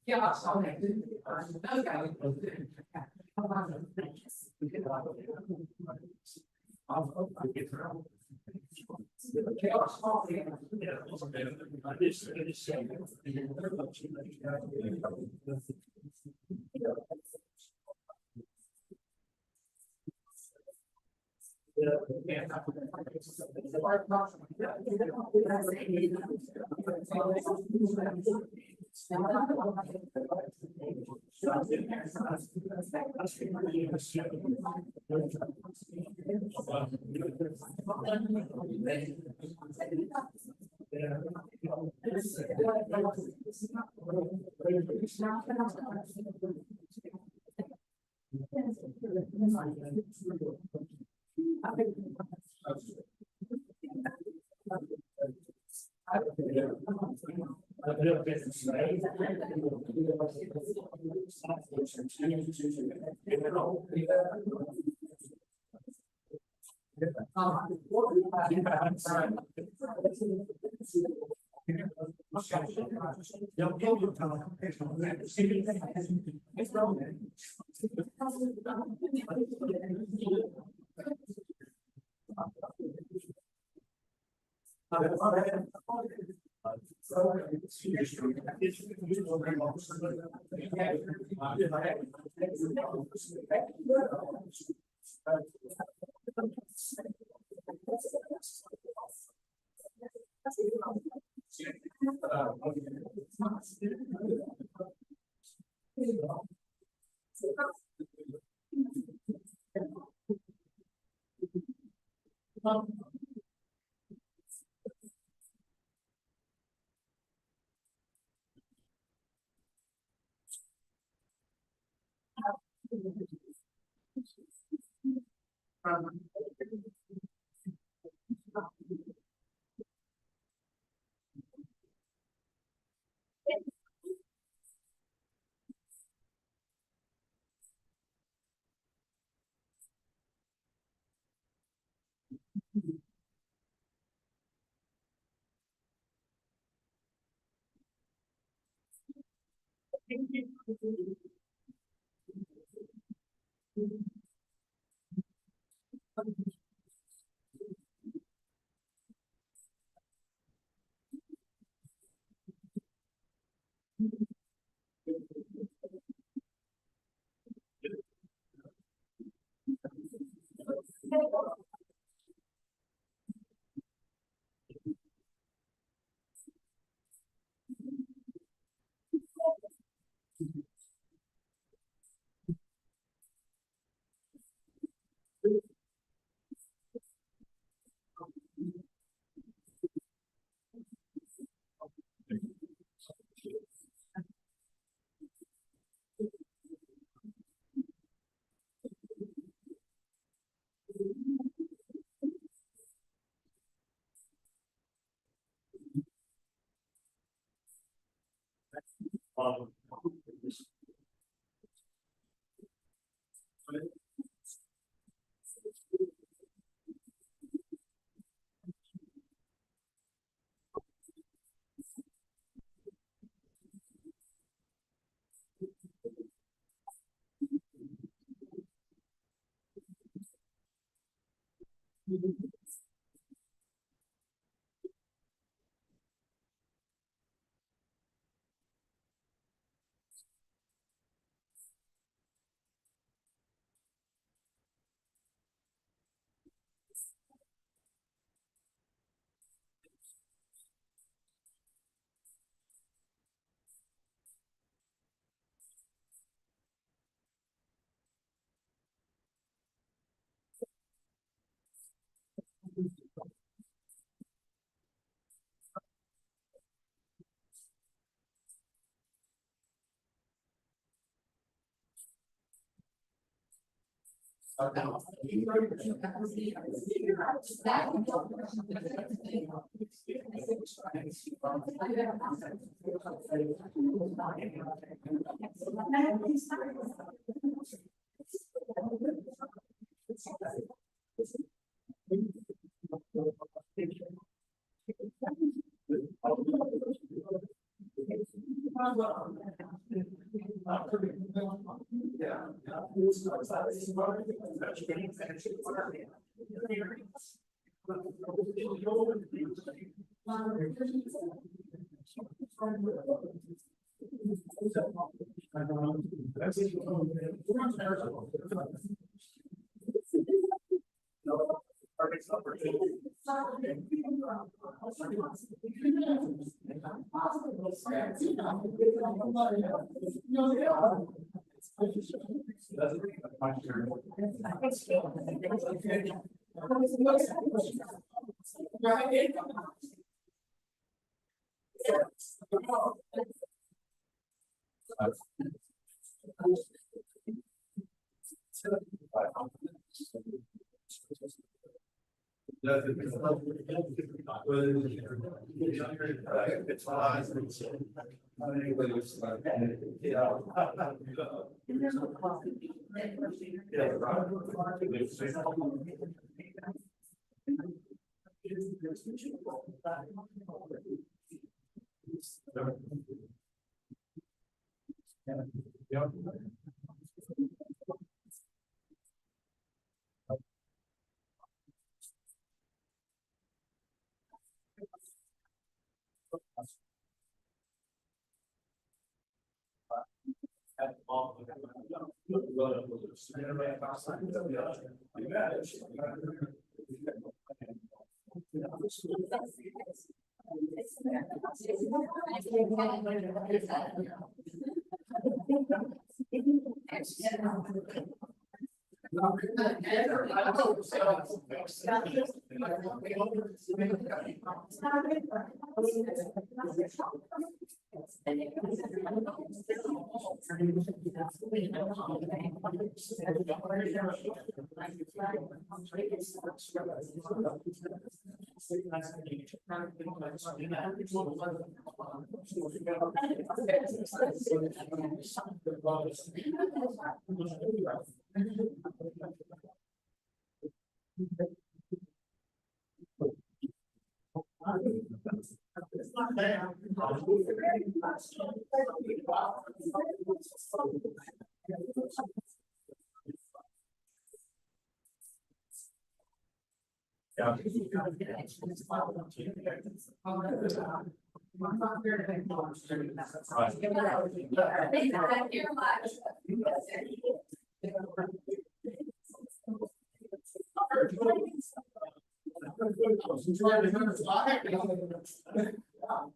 Yeah, okay.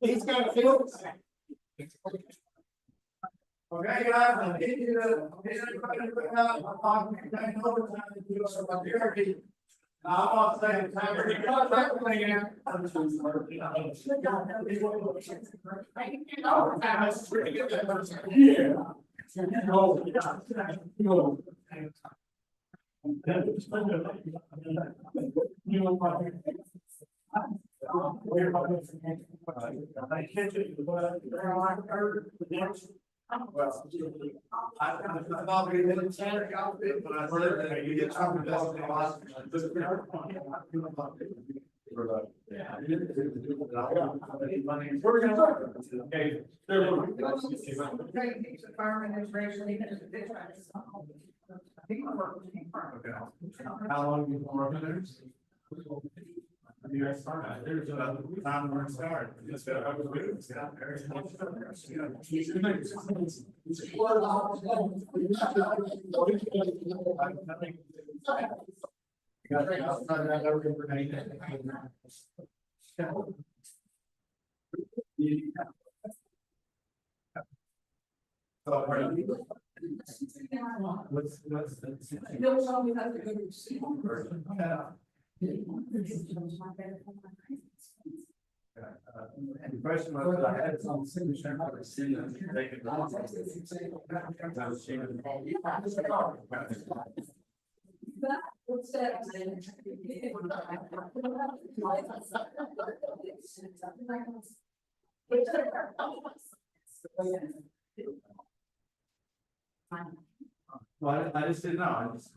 He's got a field. Okay, guys, I'm getting you I'm not saying time for you. Well, I'm not really in Santa outfit, but I heard that you get some of the best. We're gonna work. Okay. How long you been working there? You guys started, there's a time where it started. Just that I was with it. And the question was, I had some signature. I was sitting there, they could not. I was seeing it. Well, I just didn't know, I just,